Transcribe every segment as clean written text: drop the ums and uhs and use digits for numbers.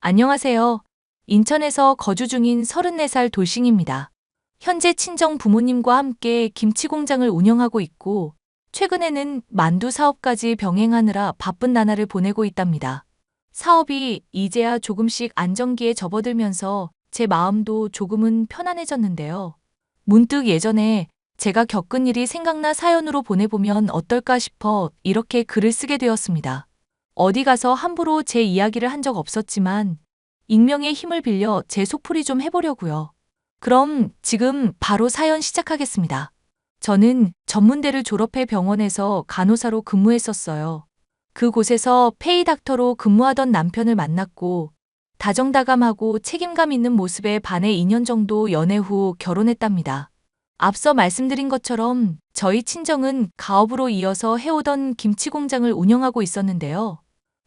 안녕하세요. 인천에서 거주 중인 34살 돌싱입니다. 현재 친정 부모님과 함께 김치 공장을 운영하고 있고, 최근에는 만두 사업까지 병행하느라 바쁜 나날을 보내고 있답니다. 사업이 이제야 조금씩 안정기에 접어들면서 제 마음도 조금은 편안해졌는데요. 문득 예전에 제가 겪은 일이 생각나 사연으로 보내보면 어떨까 싶어 이렇게 글을 쓰게 되었습니다. 어디 가서 함부로 제 이야기를 한 적 없었지만 익명의 힘을 빌려 제 속풀이 좀 해보려고요. 그럼 지금 바로 사연 시작하겠습니다. 저는 전문대를 졸업해 병원에서 간호사로 근무했었어요. 그곳에서 페이닥터로 근무하던 남편을 만났고 다정다감하고 책임감 있는 모습에 반해 2년 정도 연애 후 결혼했답니다. 앞서 말씀드린 것처럼 저희 친정은 가업으로 이어서 해오던 김치 공장을 운영하고 있었는데요.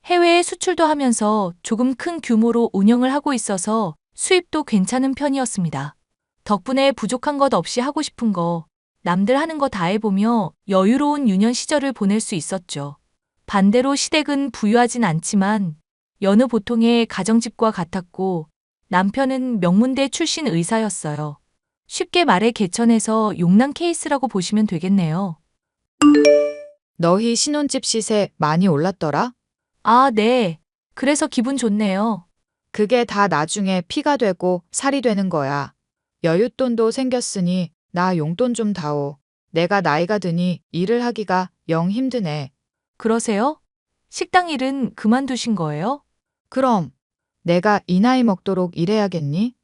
해외에 수출도 하면서 조금 큰 규모로 운영을 하고 있어서 수입도 괜찮은 편이었습니다. 덕분에 부족한 것 없이 하고 싶은 거, 남들 하는 거 다 해보며 여유로운 유년 시절을 보낼 수 있었죠. 반대로 시댁은 부유하진 않지만 여느 보통의 가정집과 같았고 남편은 명문대 출신 의사였어요. 쉽게 말해 개천에서 용남 케이스라고 보시면 되겠네요. 너희 신혼집 시세 많이 올랐더라? 아, 네. 그래서 기분 좋네요. 그게 다 나중에 피가 되고 살이 되는 거야. 여윳돈도 생겼으니 나 용돈 좀 다오. 내가 나이가 드니 일을 하기가 영 힘드네. 그러세요? 식당 일은 그만두신 거예요? 그럼 내가 이 나이 먹도록 일해야겠니?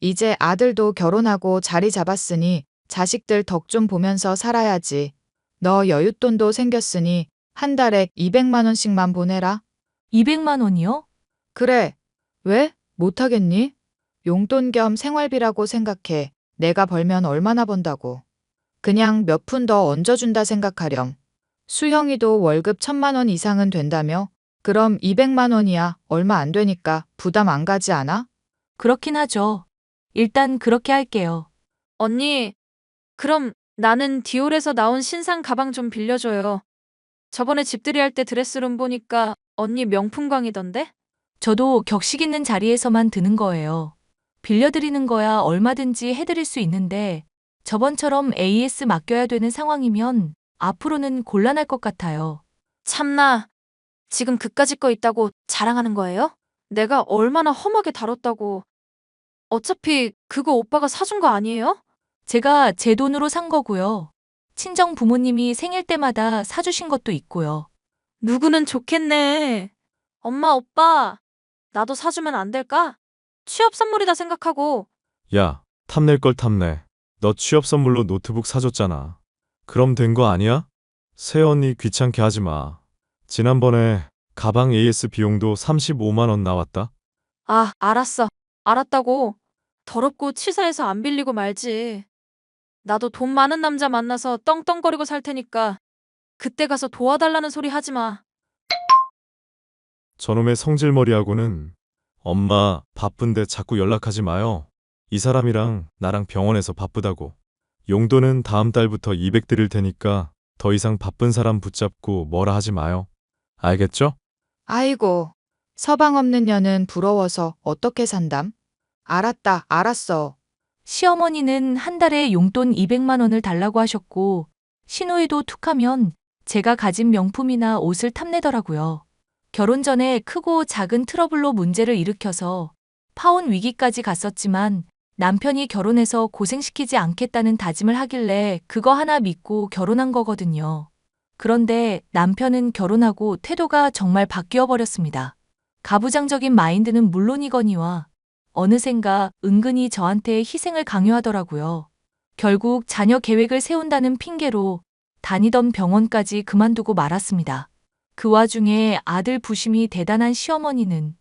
이제 아들도 결혼하고 자리 잡았으니 자식들 덕 좀 보면서 살아야지. 너 여윳돈도 생겼으니 한 달에 200만 원씩만 보내라. 200만 원이요? 그래. 왜? 못하겠니? 용돈 겸 생활비라고 생각해. 내가 벌면 얼마나 번다고. 그냥 몇 푼 더 얹어준다 생각하렴. 수형이도 월급 1,000만 원 이상은 된다며? 그럼 200만 원이야. 얼마 안 되니까 부담 안 가지 않아? 그렇긴 하죠. 일단 그렇게 할게요. 언니, 그럼 나는 디올에서 나온 신상 가방 좀 빌려줘요. 저번에 집들이 할 때 드레스룸 보니까 언니 명품광이던데? 저도 격식 있는 자리에서만 드는 거예요. 빌려드리는 거야 얼마든지 해드릴 수 있는데 저번처럼 AS 맡겨야 되는 상황이면 앞으로는 곤란할 것 같아요. 참나, 지금 그까짓 거 있다고 자랑하는 거예요? 내가 얼마나 험하게 다뤘다고. 어차피 그거 오빠가 사준 거 아니에요? 제가 제 돈으로 산 거고요. 친정 부모님이 생일 때마다 사주신 것도 있고요. 누구는 좋겠네. 엄마, 오빠, 나도 사주면 안 될까? 취업 선물이다 생각하고. 야, 탐낼 걸 탐내. 너 취업 선물로 노트북 사줬잖아. 그럼 된 거 아니야? 새언니 귀찮게 하지 마. 지난번에 가방 AS 비용도 35만 원 나왔다. 아, 알았어. 알았다고. 더럽고 치사해서 안 빌리고 말지. 나도 돈 많은 남자 만나서 떵떵거리고 살 테니까 그때 가서 도와달라는 소리 하지 마. 저놈의 성질머리하고는 엄마 바쁜데 자꾸 연락하지 마요. 이 사람이랑 나랑 병원에서 바쁘다고. 용돈은 다음 달부터 200 드릴 테니까 더 이상 바쁜 사람 붙잡고 뭐라 하지 마요. 알겠죠? 아이고. 서방 없는 년은 부러워서 어떻게 산담? 알았다. 알았어. 시어머니는 한 달에 용돈 200만 원을 달라고 하셨고 시누이도 툭하면 제가 가진 명품이나 옷을 탐내더라고요. 결혼 전에 크고 작은 트러블로 문제를 일으켜서 파혼 위기까지 갔었지만 남편이 결혼해서 고생시키지 않겠다는 다짐을 하길래 그거 하나 믿고 결혼한 거거든요. 그런데 남편은 결혼하고 태도가 정말 바뀌어 버렸습니다. 가부장적인 마인드는 물론이거니와 어느샌가 은근히 저한테 희생을 강요하더라고요. 결국 자녀 계획을 세운다는 핑계로 다니던 병원까지 그만두고 말았습니다. 그 와중에 아들 부심이 대단한 시어머니는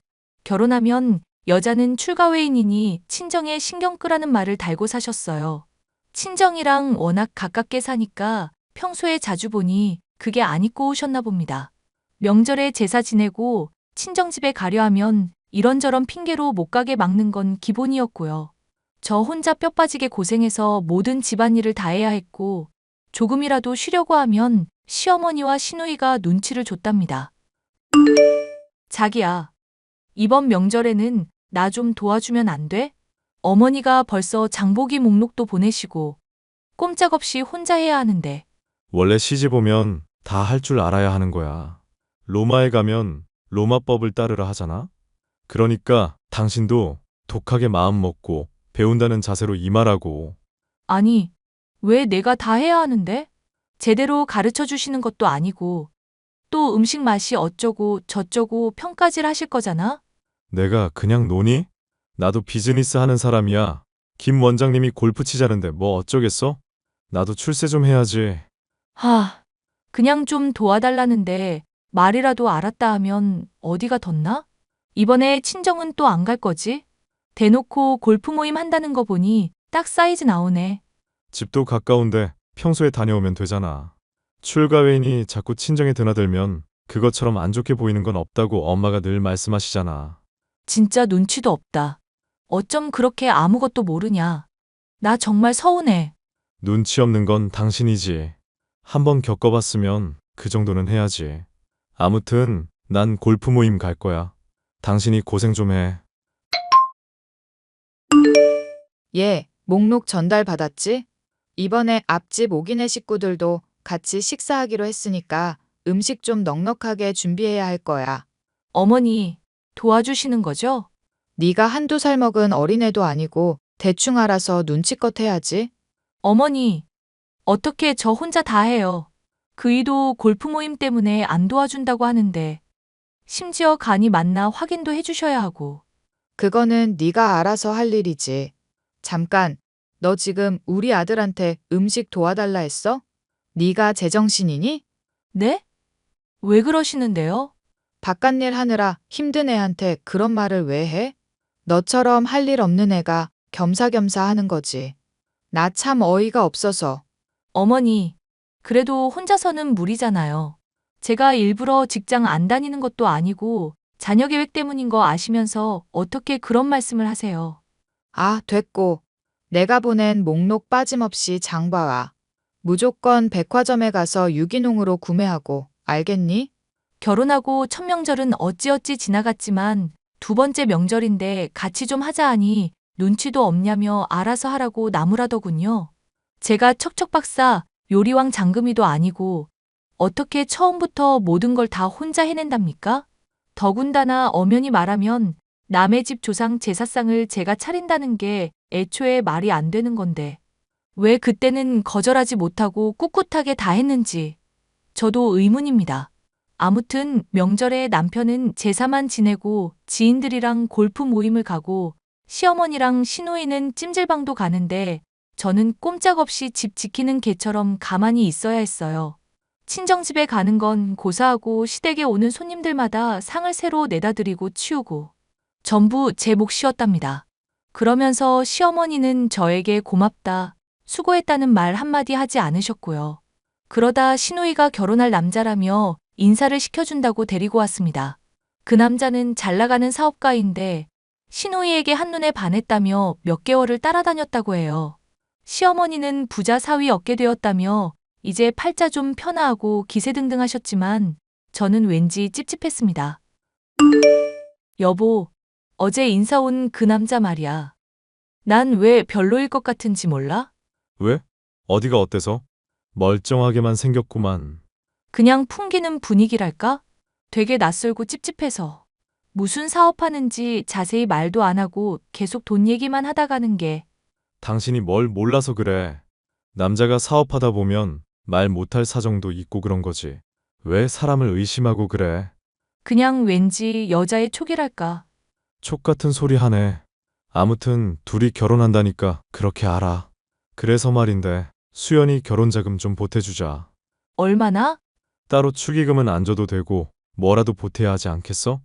결혼하면 여자는 출가회인이니 친정에 신경 끄라는 말을 달고 사셨어요. 친정이랑 워낙 가깝게 사니까 평소에 자주 보니 그게 안 잊고 오셨나 봅니다. 명절에 제사 지내고 친정집에 가려 하면 이런저런 핑계로 못 가게 막는 건 기본이었고요. 저 혼자 뼈 빠지게 고생해서 모든 집안일을 다 해야 했고 조금이라도 쉬려고 하면 시어머니와 시누이가 눈치를 줬답니다. 자기야, 이번 명절에는 나 좀 도와주면 안 돼? 어머니가 벌써 장보기 목록도 보내시고 꼼짝없이 혼자 해야 하는데. 원래 시집 오면 다 할 줄 알아야 하는 거야. 로마에 가면 로마법을 따르라 하잖아? 그러니까 당신도 독하게 마음 먹고 배운다는 자세로 임하라고. 아니, 왜 내가 다 해야 하는데? 제대로 가르쳐 주시는 것도 아니고 또 음식 맛이 어쩌고 저쩌고 평가질 하실 거잖아? 내가 그냥 노니? 나도 비즈니스 하는 사람이야. 김 원장님이 골프 치자는데 뭐 어쩌겠어? 나도 출세 좀 해야지. 그냥 좀 도와달라는데 말이라도 알았다 하면 어디가 덧나? 이번에 친정은 또 안 갈 거지? 대놓고 골프 모임 한다는 거 보니 딱 사이즈 나오네. 집도 가까운데 평소에 다녀오면 되잖아. 출가회의니 자꾸 친정에 드나들면 그것처럼 안 좋게 보이는 건 없다고 엄마가 늘 말씀하시잖아. 진짜 눈치도 없다. 어쩜 그렇게 아무것도 모르냐. 나 정말 서운해. 눈치 없는 건 당신이지. 한번 겪어봤으면 그 정도는 해야지. 아무튼 난 골프 모임 갈 거야. 당신이 고생 좀 해. 얘, 목록 전달 받았지? 이번에 앞집 오기네 식구들도 같이 식사하기로 했으니까 음식 좀 넉넉하게 준비해야 할 거야. 어머니, 도와주시는 거죠? 네가 한두 살 먹은 어린애도 아니고 대충 알아서 눈치껏 해야지. 어머니, 어떻게 저 혼자 다 해요? 그이도 골프 모임 때문에 안 도와준다고 하는데, 심지어 간이 맞나 확인도 해주셔야 하고. 그거는 네가 알아서 할 일이지. 잠깐, 너 지금 우리 아들한테 음식 도와달라 했어? 네가 제정신이니? 네? 왜 그러시는데요? 바깥일 하느라 힘든 애한테 그런 말을 왜 해? 너처럼 할 일 없는 애가 겸사겸사 하는 거지. 나 참 어이가 없어서. 어머니, 그래도 혼자서는 무리잖아요. 제가 일부러 직장 안 다니는 것도 아니고, 자녀 계획 때문인 거 아시면서 어떻게 그런 말씀을 하세요? 아, 됐고. 내가 보낸 목록 빠짐없이 장 봐와. 무조건 백화점에 가서 유기농으로 구매하고, 알겠니? 결혼하고 첫 명절은 어찌어찌 지나갔지만, 두 번째 명절인데 같이 좀 하자 하니 눈치도 없냐며 알아서 하라고 나무라더군요. 제가 척척박사 요리왕 장금이도 아니고 어떻게 처음부터 모든 걸 다 혼자 해낸답니까? 더군다나 엄연히 말하면 남의 집 조상 제사상을 제가 차린다는 게 애초에 말이 안 되는 건데 왜 그때는 거절하지 못하고 꿋꿋하게 다 했는지 저도 의문입니다. 아무튼 명절에 남편은 제사만 지내고 지인들이랑 골프 모임을 가고 시어머니랑 시누이는 찜질방도 가는데 저는 꼼짝없이 집 지키는 개처럼 가만히 있어야 했어요. 친정집에 가는 건 고사하고 시댁에 오는 손님들마다 상을 새로 내다 드리고 치우고 전부 제 몫이었답니다. 그러면서 시어머니는 저에게 고맙다, 수고했다는 말 한마디 하지 않으셨고요. 그러다 시누이가 결혼할 남자라며 인사를 시켜준다고 데리고 왔습니다. 그 남자는 잘 나가는 사업가인데 시누이에게 한눈에 반했다며 몇 개월을 따라다녔다고 해요. 시어머니는 부자 사위 얻게 되었다며 이제 팔자 좀 편하고 기세등등 하셨지만 저는 왠지 찝찝했습니다. 여보, 어제 인사 온 그 남자 말이야. 난 왜 별로일 것 같은지 몰라? 왜? 어디가 어때서? 멀쩡하게만 생겼구만. 그냥 풍기는 분위기랄까? 되게 낯설고 찝찝해서. 무슨 사업하는지 자세히 말도 안 하고 계속 돈 얘기만 하다 가는 게 당신이 뭘 몰라서 그래. 남자가 사업하다 보면 말 못할 사정도 있고 그런 거지. 왜 사람을 의심하고 그래? 그냥 왠지 여자의 촉이랄까. 촉 같은 소리 하네. 아무튼 둘이 결혼한다니까 그렇게 알아. 그래서 말인데 수연이 결혼자금 좀 보태주자. 얼마나? 따로 축의금은 안 줘도 되고 뭐라도 보태야 하지 않겠어?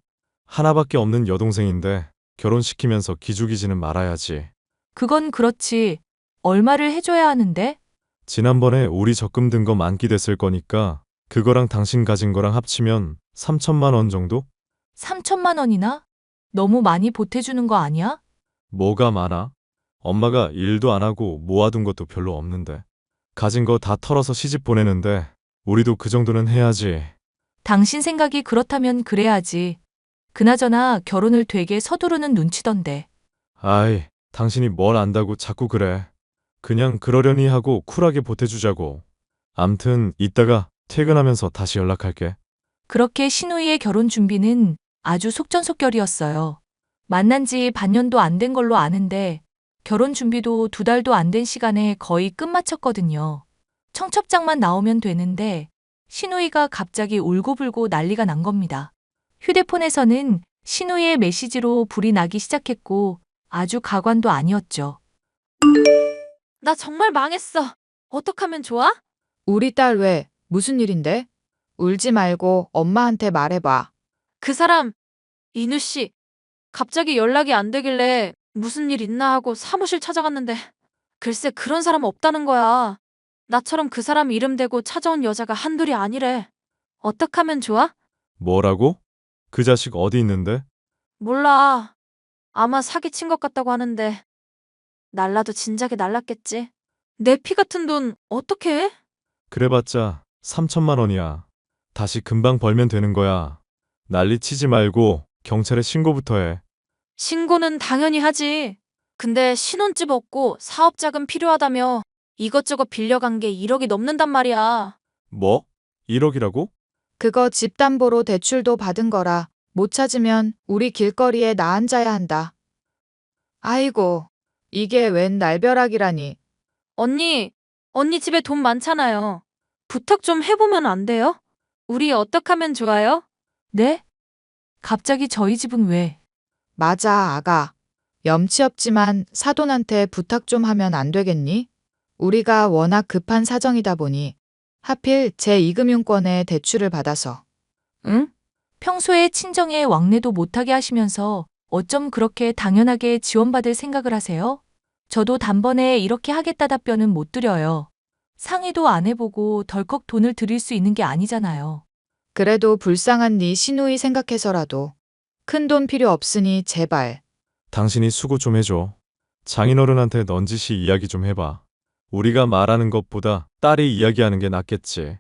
하나밖에 없는 여동생인데 결혼시키면서 기죽이지는 말아야지. 그건 그렇지. 얼마를 해줘야 하는데? 지난번에 우리 적금 든 거 만기됐을 거니까 그거랑 당신 가진 거랑 합치면 3천만 원 정도? 3천만 원이나? 너무 많이 보태주는 거 아니야? 뭐가 많아? 엄마가 일도 안 하고 모아둔 것도 별로 없는데. 가진 거 다 털어서 시집 보내는데 우리도 그 정도는 해야지. 당신 생각이 그렇다면 그래야지. 그나저나 결혼을 되게 서두르는 눈치던데. 아이, 당신이 뭘 안다고 자꾸 그래. 그냥 그러려니 하고 쿨하게 보태주자고. 암튼 이따가 퇴근하면서 다시 연락할게. 그렇게 신우이의 결혼 준비는 아주 속전속결이었어요. 만난 지 반년도 안 된 걸로 아는데 결혼 준비도 2달도 안 된 시간에 거의 끝마쳤거든요. 청첩장만 나오면 되는데 신우이가 갑자기 울고불고 난리가 난 겁니다. 휴대폰에서는 신우이의 메시지로 불이 나기 시작했고 아주 가관도 아니었죠. 나 정말 망했어. 어떡하면 좋아? 우리 딸 왜, 무슨 일인데? 울지 말고 엄마한테 말해봐. 그 사람, 인우 씨, 갑자기 연락이 안 되길래 무슨 일 있나 하고 사무실 찾아갔는데 글쎄 그런 사람 없다는 거야. 나처럼 그 사람 이름 대고 찾아온 여자가 한둘이 아니래. 어떡하면 좋아? 뭐라고? 그 자식 어디 있는데? 몰라. 아마 사기친 것 같다고 하는데 날라도 진작에 날랐겠지. 내 피 같은 돈 어떻게 해? 그래봤자 3천만 원이야. 다시 금방 벌면 되는 거야. 난리 치지 말고 경찰에 신고부터 해. 신고는 당연히 하지. 근데 신혼집 없고 사업 자금 필요하다며 이것저것 빌려간 게 1억이 넘는단 말이야. 뭐? 1억이라고? 그거 집 담보로 대출도 받은 거라 못 찾으면 우리 길거리에 나 앉아야 한다. 아이고, 이게 웬 날벼락이라니. 언니 집에 돈 많잖아요. 부탁 좀 해보면 안 돼요? 우리 어떡하면 좋아요? 네? 갑자기 저희 집은 왜? 맞아, 아가. 염치 없지만 사돈한테 부탁 좀 하면 안 되겠니? 우리가 워낙 급한 사정이다 보니 하필 제2금융권에 대출을 받아서. 응? 평소에 친정에 왕래도 못하게 하시면서 어쩜 그렇게 당연하게 지원받을 생각을 하세요? 저도 단번에 이렇게 하겠다 답변은 못 드려요. 상의도 안 해보고 덜컥 돈을 드릴 수 있는 게 아니잖아요. 그래도 불쌍한 네 시누이 생각해서라도 큰 돈 필요 없으니 제발. 당신이 수고 좀 해줘. 장인어른한테 넌지시 이야기 좀 해봐. 우리가 말하는 것보다 딸이 이야기하는 게 낫겠지.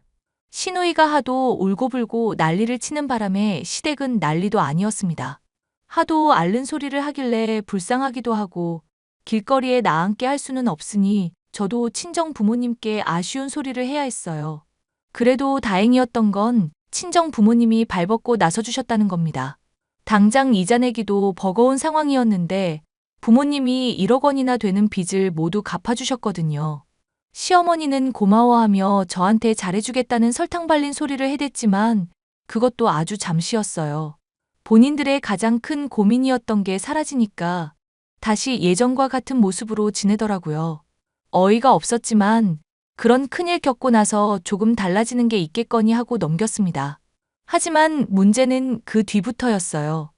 신우이가 하도 울고불고 난리를 치는 바람에 시댁은 난리도 아니었습니다. 하도 앓는 소리를 하길래 불쌍하기도 하고 길거리에 나앉게 할 수는 없으니 저도 친정 부모님께 아쉬운 소리를 해야 했어요. 그래도 다행이었던 건 친정 부모님이 발벗고 나서주셨다는 겁니다. 당장 이자 내기도 버거운 상황이었는데 부모님이 1억 원이나 되는 빚을 모두 갚아주셨거든요. 시어머니는 고마워하며 저한테 잘해주겠다는 설탕 발린 소리를 해댔지만 그것도 아주 잠시였어요. 본인들의 가장 큰 고민이었던 게 사라지니까 다시 예전과 같은 모습으로 지내더라고요. 어이가 없었지만 그런 큰일 겪고 나서 조금 달라지는 게 있겠거니 하고 넘겼습니다. 하지만 문제는 그 뒤부터였어요.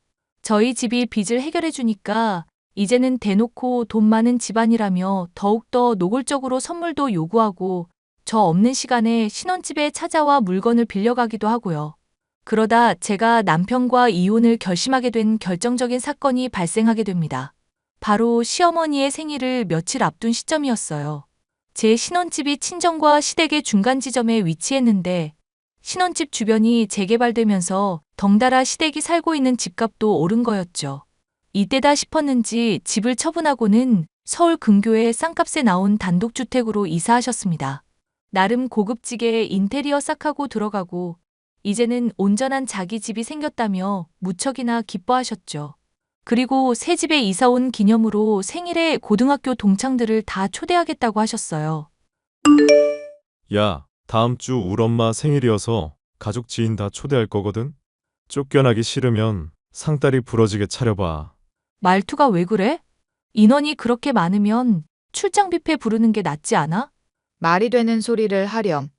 저희 집이 빚을 해결해 주니까 이제는 대놓고 돈 많은 집안이라며 더욱더 노골적으로 선물도 요구하고 저 없는 시간에 신혼집에 찾아와 물건을 빌려가기도 하고요. 그러다 제가 남편과 이혼을 결심하게 된 결정적인 사건이 발생하게 됩니다. 바로 시어머니의 생일을 며칠 앞둔 시점이었어요. 제 신혼집이 친정과 시댁의 중간 지점에 위치했는데 신혼집 주변이 재개발되면서 덩달아 시댁이 살고 있는 집값도 오른 거였죠. 이때다 싶었는지 집을 처분하고는 서울 근교의 쌍값에 나온 단독주택으로 이사하셨습니다. 나름 고급지게 인테리어 싹 하고 들어가고 이제는 온전한 자기 집이 생겼다며 무척이나 기뻐하셨죠. 그리고 새 집에 이사 온 기념으로 생일에 고등학교 동창들을 다 초대하겠다고 하셨어요. 야, 다음 주 울 엄마 생일이어서 가족 지인 다 초대할 거거든? 쫓겨나기 싫으면 상다리 부러지게 차려봐. 말투가 왜 그래? 인원이 그렇게 많으면 출장 뷔페 부르는 게 낫지 않아? 말이 되는 소리를 하렴.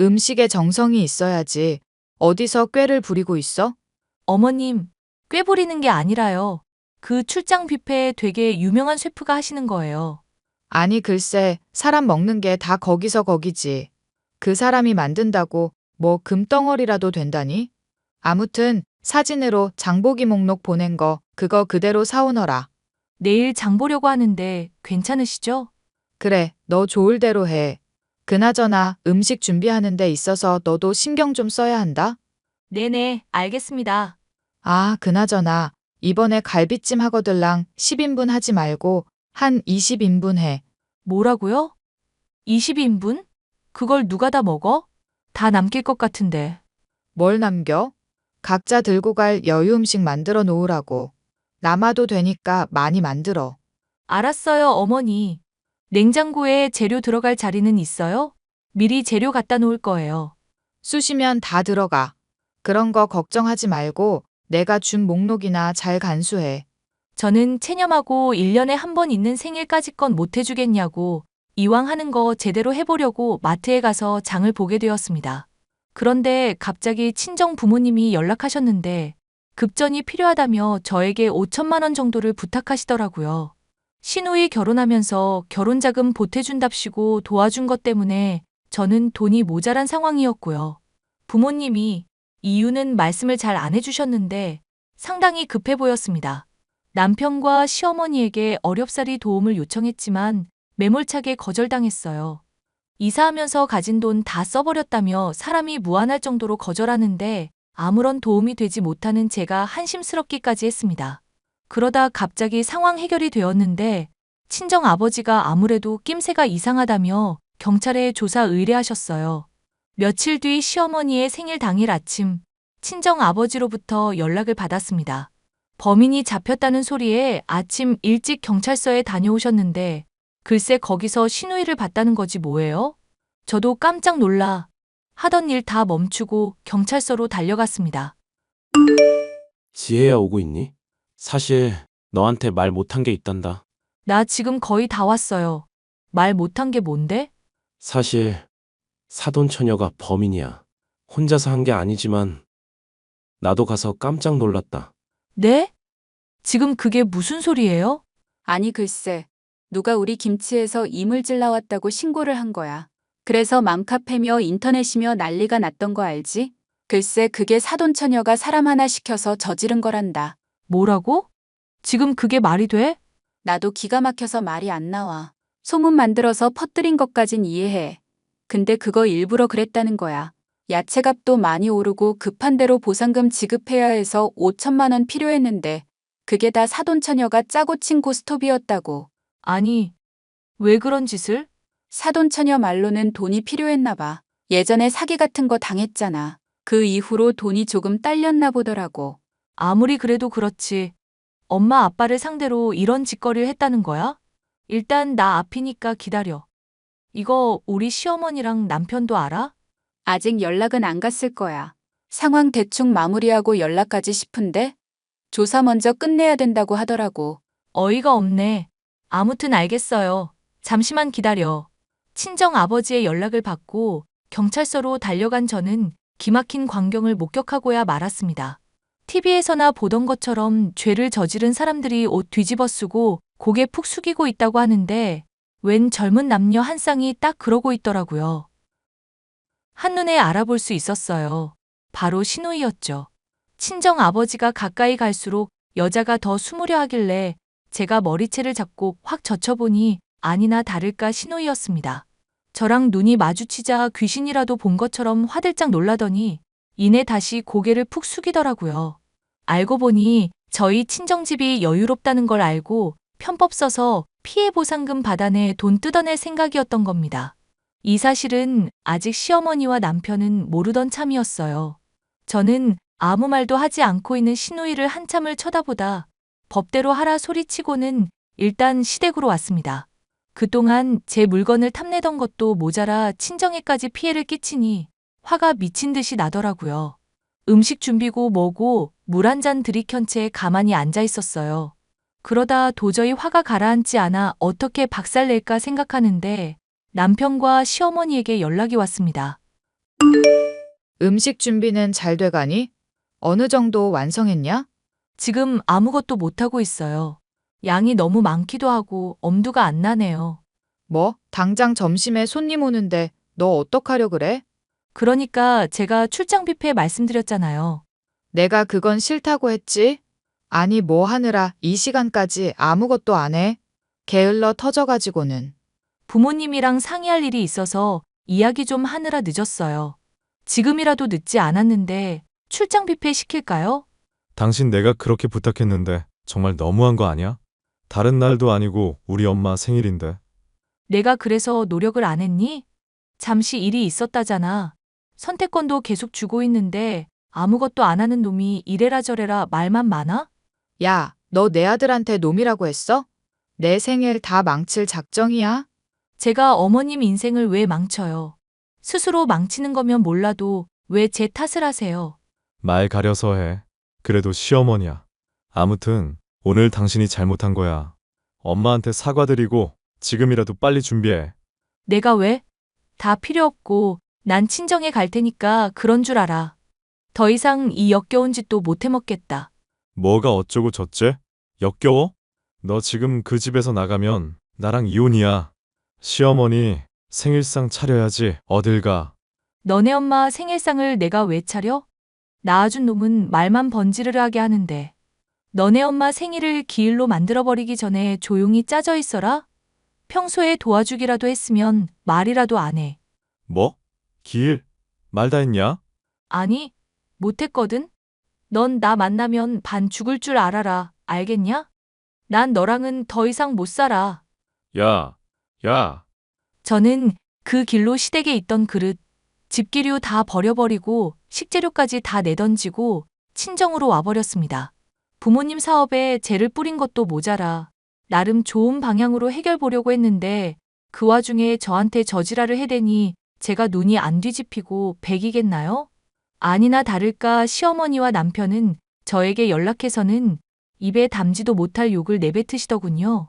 음식에 정성이 있어야지. 어디서 꾀를 부리고 있어? 어머님, 꽤 부리는 게 아니라요. 그 출장 뷔페 되게 유명한 셰프가 하시는 거예요. 아니 글쎄, 사람 먹는 게 다 거기서 거기지. 그 사람이 만든다고 뭐 금덩어리라도 된다니? 아무튼 사진으로 장보기 목록 보낸 거 그거 그대로 사오너라. 내일 장 보려고 하는데 괜찮으시죠? 그래, 너 좋을 대로 해. 그나저나 음식 준비하는 데 있어서 너도 신경 좀 써야 한다. 네네, 알겠습니다. 아, 그나저나 이번에 갈비찜 하거들랑 10인분 하지 말고 한 20인분 해. 뭐라고요? 20인분? 그걸 누가 다 먹어? 다 남길 것 같은데. 뭘 남겨? 각자 들고 갈 여유 음식 만들어 놓으라고. 남아도 되니까 많이 만들어. 알았어요, 어머니. 냉장고에 재료 들어갈 자리는 있어요? 미리 재료 갖다 놓을 거예요. 쑤시면 다 들어가. 그런 거 걱정하지 말고 내가 준 목록이나 잘 간수해. 저는 체념하고 1년에 한 번 있는 생일까지 건 못 해주겠냐고 이왕 하는 거 제대로 해보려고 마트에 가서 장을 보게 되었습니다. 그런데 갑자기 친정 부모님이 연락하셨는데 급전이 필요하다며 저에게 5천만 원 정도를 부탁하시더라고요. 시누이 결혼하면서 결혼자금 보태준답시고 도와준 것 때문에 저는 돈이 모자란 상황이었고요. 부모님이 이유는 말씀을 잘 안 해주셨는데 상당히 급해 보였습니다. 남편과 시어머니에게 어렵사리 도움을 요청했지만 매몰차게 거절당했어요. 이사하면서 가진 돈 다 써버렸다며 사람이 무안할 정도로 거절하는데 아무런 도움이 되지 못하는 제가 한심스럽기까지 했습니다. 그러다 갑자기 상황 해결이 되었는데 친정 아버지가 아무래도 낌새가 이상하다며 경찰에 조사 의뢰하셨어요. 며칠 뒤 시어머니의 생일 당일 아침 친정 아버지로부터 연락을 받았습니다. 범인이 잡혔다는 소리에 아침 일찍 경찰서에 다녀오셨는데 글쎄 거기서 신우이를 봤다는 거지 뭐예요? 저도 깜짝 놀라 하던 일 다 멈추고 경찰서로 달려갔습니다. 지혜야 오고 있니? 사실 너한테 말 못한 게 있단다. 나 지금 거의 다 왔어요. 말 못한 게 뭔데? 사실 사돈 처녀가 범인이야. 혼자서 한 게 아니지만 나도 가서 깜짝 놀랐다. 네? 지금 그게 무슨 소리예요? 아니 글쎄, 누가 우리 김치에서 이물질 나왔다고 신고를 한 거야. 그래서 맘카페며 인터넷이며 난리가 났던 거 알지? 글쎄 그게 사돈처녀가 사람 하나 시켜서 저지른 거란다. 뭐라고? 지금 그게 말이 돼? 나도 기가 막혀서 말이 안 나와. 소문 만들어서 퍼뜨린 것까진 이해해. 근데 그거 일부러 그랬다는 거야. 야채값도 많이 오르고 급한 대로 보상금 지급해야 해서 5천만 원 필요했는데 그게 다 사돈처녀가 짜고 친 고스톱이었다고. 아니, 왜 그런 짓을? 사돈처녀 말로는 돈이 필요했나 봐. 예전에 사기 같은 거 당했잖아. 그 이후로 돈이 조금 딸렸나 보더라고. 아무리 그래도 그렇지. 엄마 아빠를 상대로 이런 짓거리를 했다는 거야? 일단 나 앞이니까 기다려. 이거 우리 시어머니랑 남편도 알아? 아직 연락은 안 갔을 거야. 상황 대충 마무리하고 연락하지 싶은데 조사 먼저 끝내야 된다고 하더라고. 어이가 없네. 아무튼 알겠어요. 잠시만 기다려. 친정 아버지의 연락을 받고 경찰서로 달려간 저는 기막힌 광경을 목격하고야 말았습니다. TV에서나 보던 것처럼 죄를 저지른 사람들이 옷 뒤집어 쓰고 고개 푹 숙이고 있다고 하는데 웬 젊은 남녀 한 쌍이 딱 그러고 있더라고요. 한눈에 알아볼 수 있었어요. 바로 신우이였죠. 친정 아버지가 가까이 갈수록 여자가 더 숨으려 하길래 제가 머리채를 잡고 확 젖혀보니 아니나 다를까 신우이였습니다. 저랑 눈이 마주치자 귀신이라도 본 것처럼 화들짝 놀라더니 이내 다시 고개를 푹 숙이더라고요. 알고 보니 저희 친정집이 여유롭다는 걸 알고 편법 써서 피해 보상금 받아내 돈 뜯어낼 생각이었던 겁니다. 이 사실은 아직 시어머니와 남편은 모르던 참이었어요. 저는 아무 말도 하지 않고 있는 신우이를 한참을 쳐다보다 법대로 하라 소리치고는 일단 시댁으로 왔습니다. 그동안 제 물건을 탐내던 것도 모자라 친정에까지 피해를 끼치니 화가 미친 듯이 나더라고요. 음식 준비고 뭐고 물 한 잔 들이켠 채 가만히 앉아 있었어요. 그러다 도저히 화가 가라앉지 않아 어떻게 박살낼까 생각하는데 남편과 시어머니에게 연락이 왔습니다. 음식 준비는 잘 돼가니? 어느 정도 완성했냐? 지금 아무것도 못하고 있어요. 양이 너무 많기도 하고 엄두가 안 나네요. 뭐, 당장 점심에 손님 오는데 너 어떡하려 그래? 그러니까 제가 출장 뷔페 말씀드렸잖아요. 내가 그건 싫다고 했지? 아니, 뭐 하느라 이 시간까지 아무것도 안 해? 게을러 터져가지고는. 부모님이랑 상의할 일이 있어서 이야기 좀 하느라 늦었어요. 지금이라도 늦지 않았는데 출장 뷔페 시킬까요? 당신 내가 그렇게 부탁했는데 정말 너무한 거 아니야? 다른 날도 아니고 우리 엄마 생일인데. 내가 그래서 노력을 안 했니? 잠시 일이 있었다잖아. 선택권도 계속 주고 있는데 아무것도 안 하는 놈이 이래라 저래라 말만 많아? 야, 너 내 아들한테 놈이라고 했어? 내 생일 다 망칠 작정이야? 제가 어머님 인생을 왜 망쳐요? 스스로 망치는 거면 몰라도 왜 제 탓을 하세요? 말 가려서 해. 그래도 시어머니야. 아무튼 오늘 당신이 잘못한 거야. 엄마한테 사과드리고 지금이라도 빨리 준비해. 내가 왜? 다 필요 없고 난 친정에 갈 테니까 그런 줄 알아. 더 이상 이 역겨운 짓도 못 해먹겠다. 뭐가 어쩌고 저째? 역겨워? 너 지금 그 집에서 나가면 나랑 이혼이야. 시어머니 생일상 차려야지. 어딜 가. 너네 엄마 생일상을 내가 왜 차려? 낳아준 놈은 말만 번지르르하게 하는데. 너네 엄마 생일을 기일로 만들어버리기 전에 조용히 짜져 있어라? 평소에 도와주기라도 했으면 말이라도 안 해. 뭐? 기일? 말 다 했냐? 아니, 못했거든? 넌 나 만나면 반 죽을 줄 알아라. 알겠냐? 난 너랑은 더 이상 못 살아. 야, 야. 저는 그 길로 시댁에 있던 그릇, 집기류 다 버려버리고 식재료까지 다 내던지고 친정으로 와버렸습니다. 부모님 사업에 재를 뿌린 것도 모자라 나름 좋은 방향으로 해결 보려고 했는데 그 와중에 저한테 저지랄을 해대니 제가 눈이 안 뒤집히고 백이겠나요? 아니나 다를까 시어머니와 남편은 저에게 연락해서는 입에 담지도 못할 욕을 내뱉으시더군요.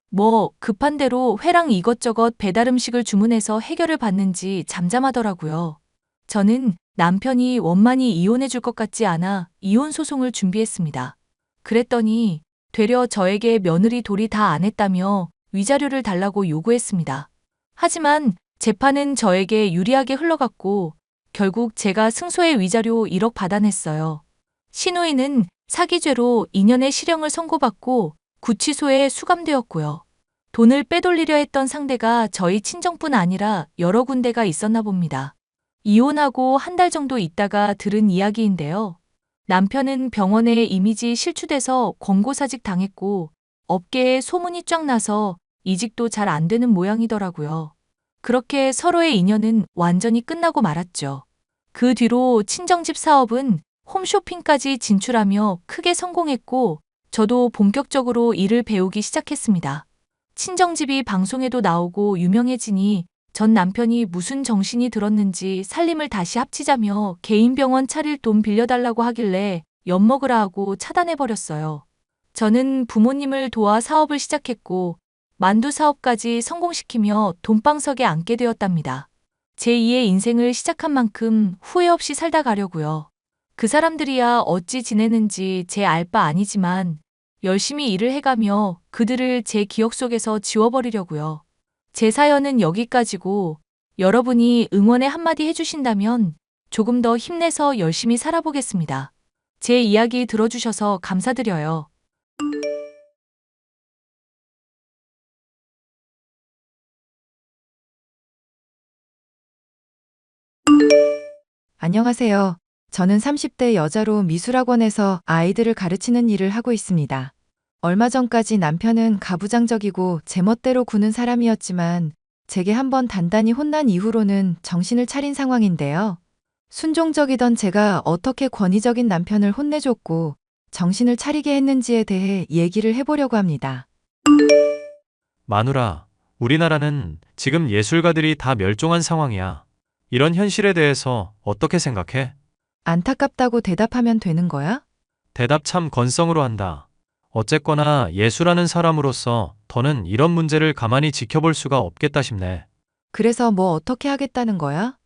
뭐 급한 대로 회랑 이것저것 배달 음식을 주문해서 해결을 받는지 잠잠하더라고요. 저는 남편이 원만히 이혼해 줄 것 같지 않아 이혼 소송을 준비했습니다. 그랬더니 되려 저에게 며느리 돌이 다 안 했다며 위자료를 달라고 요구했습니다. 하지만 재판은 저에게 유리하게 흘러갔고 결국 제가 승소해 위자료 1억 받아냈어요. 신우이는 사기죄로 2년의 실형을 선고받고 구치소에 수감되었고요. 돈을 빼돌리려 했던 상대가 저희 친정뿐 아니라 여러 군데가 있었나 봅니다. 이혼하고 한 달 정도 있다가 들은 이야기인데요. 남편은 병원에 이미지 실추돼서 권고사직 당했고 업계에 소문이 쫙 나서 이직도 잘 안 되는 모양이더라고요. 그렇게 서로의 인연은 완전히 끝나고 말았죠. 그 뒤로 친정집 사업은 홈쇼핑까지 진출하며 크게 성공했고 저도 본격적으로 일을 배우기 시작했습니다. 친정집이 방송에도 나오고 유명해지니 전 남편이 무슨 정신이 들었는지 살림을 다시 합치자며 개인 병원 차릴 돈 빌려달라고 하길래 엿먹으라 하고 차단해버렸어요. 저는 부모님을 도와 사업을 시작했고 만두 사업까지 성공시키며 돈방석에 앉게 되었답니다. 제2의 인생을 시작한 만큼 후회 없이 살다 가려고요. 그 사람들이야 어찌 지내는지 제 알 바 아니지만 열심히 일을 해가며 그들을 제 기억 속에서 지워버리려고요. 제 사연은 여기까지고 여러분이 응원의 한마디 해주신다면 조금 더 힘내서 열심히 살아보겠습니다. 제 이야기 들어주셔서 감사드려요. 안녕하세요. 저는 30대 여자로 미술학원에서 아이들을 가르치는 일을 하고 있습니다. 얼마 전까지 남편은 가부장적이고 제멋대로 구는 사람이었지만 제게 한번 단단히 혼난 이후로는 정신을 차린 상황인데요. 순종적이던 제가 어떻게 권위적인 남편을 혼내줬고 정신을 차리게 했는지에 대해 얘기를 해보려고 합니다. 마누라, 우리나라는 지금 예술가들이 다 멸종한 상황이야. 이런 현실에 대해서 어떻게 생각해? 안타깝다고 대답하면 되는 거야? 대답 참 건성으로 한다. 어쨌거나 예술하는 사람으로서 더는 이런 문제를 가만히 지켜볼 수가 없겠다 싶네. 그래서 뭐 어떻게 하겠다는 거야?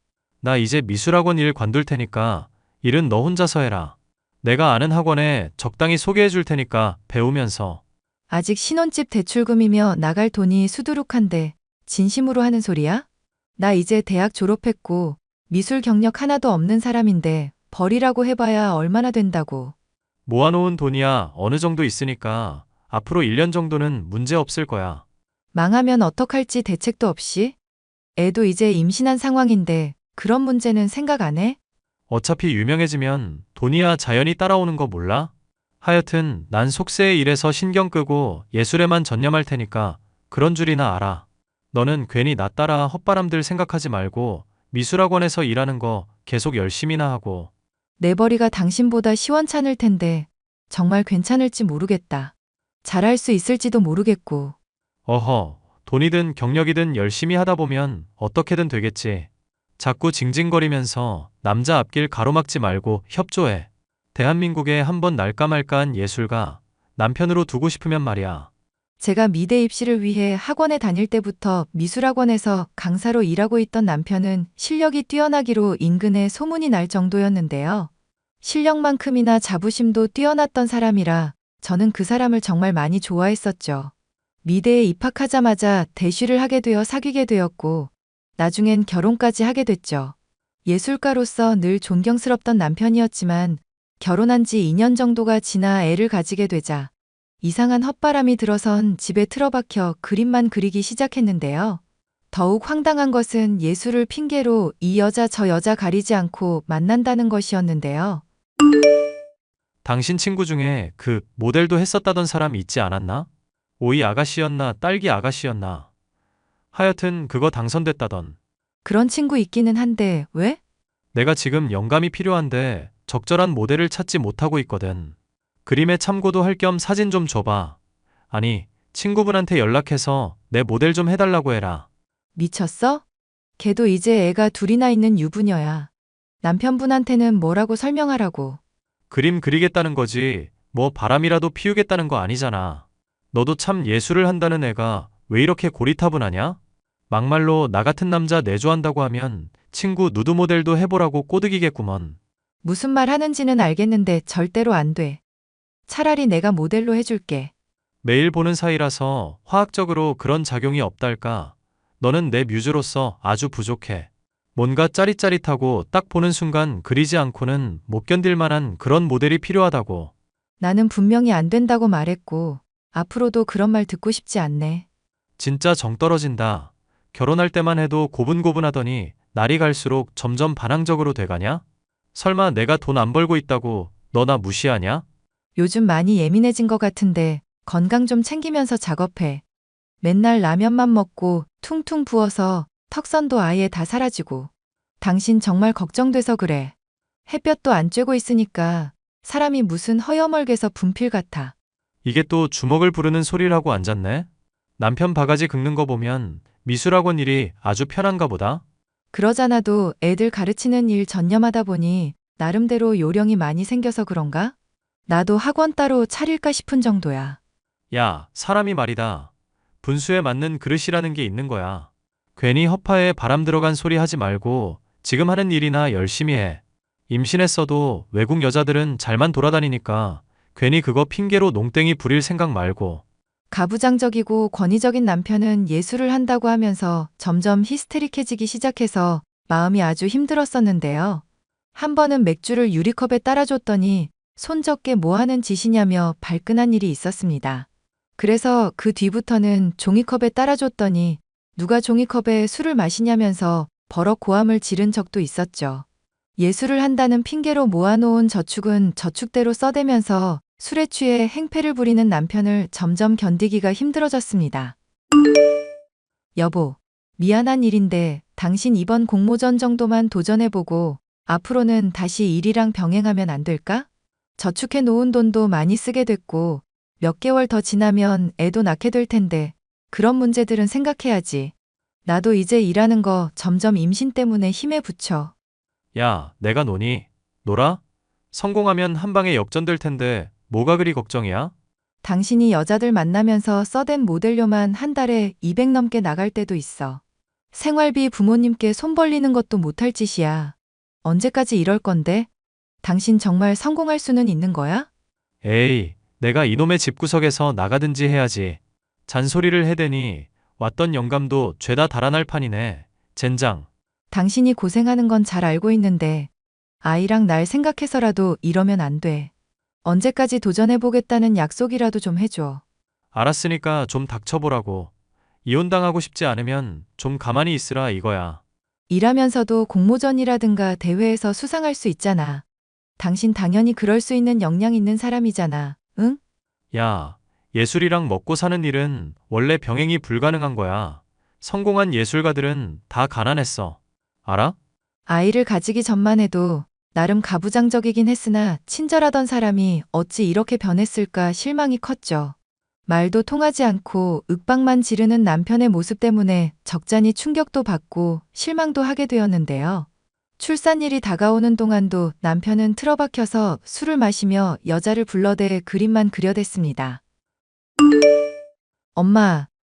나 이제 미술학원 일 관둘 테니까 일은 너 혼자서 해라. 내가 아는 학원에 적당히 소개해 줄 테니까 배우면서. 아직 신혼집 대출금이며 나갈 돈이 수두룩한데 진심으로 하는 소리야? 나 이제 대학 졸업했고 미술 경력 하나도 없는 사람인데 벌이라고 해봐야 얼마나 된다고. 모아놓은 돈이야 어느 정도 있으니까 앞으로 1년 정도는 문제 없을 거야. 망하면 어떡할지 대책도 없이? 애도 이제 임신한 상황인데 그런 문제는 생각 안 해? 어차피 유명해지면 돈이야 자연히 따라오는 거 몰라? 하여튼 난 속세의 일에서 신경 끄고 예술에만 전념할 테니까 그런 줄이나 알아. 너는 괜히 나 따라 헛바람들 생각하지 말고 미술학원에서 일하는 거 계속 열심히나 하고. 내 벌이가 당신보다 시원찮을 텐데 정말 괜찮을지 모르겠다. 잘할 수 있을지도 모르겠고. 어허, 돈이든 경력이든 열심히 하다 보면 어떻게든 되겠지. 자꾸 징징거리면서 남자 앞길 가로막지 말고 협조해. 대한민국에 한번 날까 말까한 예술가 남편으로 두고 싶으면 말이야. 제가 미대 입시를 위해 학원에 다닐 때부터 미술학원에서 강사로 일하고 있던 남편은 실력이 뛰어나기로 인근에 소문이 날 정도였는데요. 실력만큼이나 자부심도 뛰어났던 사람이라 저는 그 사람을 정말 많이 좋아했었죠. 미대에 입학하자마자 대쉬를 하게 되어 사귀게 되었고 나중엔 결혼까지 하게 됐죠. 예술가로서 늘 존경스럽던 남편이었지만 결혼한 지 2년 정도가 지나 애를 가지게 되자 이상한 헛바람이 들어선 집에 틀어박혀 그림만 그리기 시작했는데요. 더욱 황당한 것은 예술을 핑계로 이 여자 저 여자 가리지 않고 만난다는 것이었는데요. 당신 친구 중에 그 모델도 했었다던 사람 있지 않았나? 오이 아가씨였나 딸기 아가씨였나? 하여튼 그거 당선됐다던. 그런 친구 있기는 한데 왜? 내가 지금 영감이 필요한데 적절한 모델을 찾지 못하고 있거든. 그림에 참고도 할 겸 사진 좀 줘봐. 아니, 친구분한테 연락해서 내 모델 좀 해달라고 해라. 미쳤어? 걔도 이제 애가 둘이나 있는 유부녀야. 남편분한테는 뭐라고 설명하라고. 그림 그리겠다는 거지 뭐 바람이라도 피우겠다는 거 아니잖아. 너도 참 예술을 한다는 애가 왜 이렇게 고리타분하냐? 막말로 나 같은 남자 내조한다고 하면 친구 누드 모델도 해보라고 꼬드기겠구먼. 무슨 말 하는지는 알겠는데 절대로 안 돼. 차라리 내가 모델로 해줄게. 매일 보는 사이라서 화학적으로 그런 작용이 없달까. 너는 내 뮤즈로서 아주 부족해. 뭔가 짜릿짜릿하고 딱 보는 순간 그리지 않고는 못 견딜 만한 그런 모델이 필요하다고. 나는 분명히 안 된다고 말했고 앞으로도 그런 말 듣고 싶지 않네. 진짜 정 떨어진다. 결혼할 때만 해도 고분고분하더니 날이 갈수록 점점 반항적으로 돼가냐? 설마 내가 돈 안 벌고 있다고 너 나 무시하냐? 요즘 많이 예민해진 것 같은데 건강 좀 챙기면서 작업해. 맨날 라면만 먹고 퉁퉁 부어서 턱선도 아예 다 사라지고. 당신 정말 걱정돼서 그래. 햇볕도 안 쬐고 있으니까 사람이 무슨 허여멀게서 분필 같아. 이게 또 주먹을 부르는 소리라고 앉았네? 남편 바가지 긁는 거 보면 미술학원 일이 아주 편한가 보다? 그러잖아도 애들 가르치는 일 전념하다 보니 나름대로 요령이 많이 생겨서 그런가? 나도 학원 따로 차릴까 싶은 정도야. 야, 사람이 말이다. 분수에 맞는 그릇이라는 게 있는 거야. 괜히 허파에 바람 들어간 소리 하지 말고 지금 하는 일이나 열심히 해. 임신했어도 외국 여자들은 잘만 돌아다니니까 괜히 그거 핑계로 농땡이 부릴 생각 말고. 가부장적이고 권위적인 남편은 예술을 한다고 하면서 점점 히스테릭해지기 시작해서 마음이 아주 힘들었었는데요. 한 번은 맥주를 유리컵에 따라줬더니 손적게 뭐 하는 짓이냐며 발끈한 일이 있었습니다. 그래서 그 뒤부터는 종이컵에 따라줬더니 누가 종이컵에 술을 마시냐면서 버럭 고함을 지른 적도 있었죠. 예술을 한다는 핑계로 모아놓은 저축은 저축대로 써대면서 술에 취해 행패를 부리는 남편을 점점 견디기가 힘들어졌습니다. 여보, 미안한 일인데 당신 이번 공모전 정도만 도전해보고 앞으로는 다시 일이랑 병행하면 안 될까? 저축해 놓은 돈도 많이 쓰게 됐고 몇 개월 더 지나면 애도 낳게 될 텐데 그런 문제들은 생각해야지. 나도 이제 일하는 거 점점 임신 때문에 힘에 부쳐. 야, 내가 노니? 놀아? 성공하면 한 방에 역전될 텐데 뭐가 그리 걱정이야? 당신이 여자들 만나면서 써댄 모델료만 한 달에 200 넘게 나갈 때도 있어. 생활비 부모님께 손 벌리는 것도 못할 짓이야. 언제까지 이럴 건데? 당신 정말 성공할 수는 있는 거야? 에이, 내가 이놈의 집구석에서 나가든지 해야지. 잔소리를 해대니 왔던 영감도 죄다 달아날 판이네. 젠장. 당신이 고생하는 건 잘 알고 있는데 아이랑 날 생각해서라도 이러면 안 돼. 언제까지 도전해보겠다는 약속이라도 좀 해줘. 알았으니까 좀 닥쳐보라고. 이혼당하고 싶지 않으면 좀 가만히 있으라 이거야. 일하면서도 공모전이라든가 대회에서 수상할 수 있잖아. 당신 당연히 그럴 수 있는 역량 있는 사람이잖아. 응? 야, 예술이랑 먹고 사는 일은 원래 병행이 불가능한 거야. 성공한 예술가들은 다 가난했어. 알아? 아이를 가지기 전만 해도 나름 가부장적이긴 했으나 친절하던 사람이 어찌 이렇게 변했을까 실망이 컸죠. 말도 통하지 않고 윽박만 지르는 남편의 모습 때문에 적잖이 충격도 받고 실망도 하게 되었는데요. 출산일이 다가오는 동안도 남편은 틀어박혀서 술을 마시며 여자를 불러대 그림만 그려댔습니다.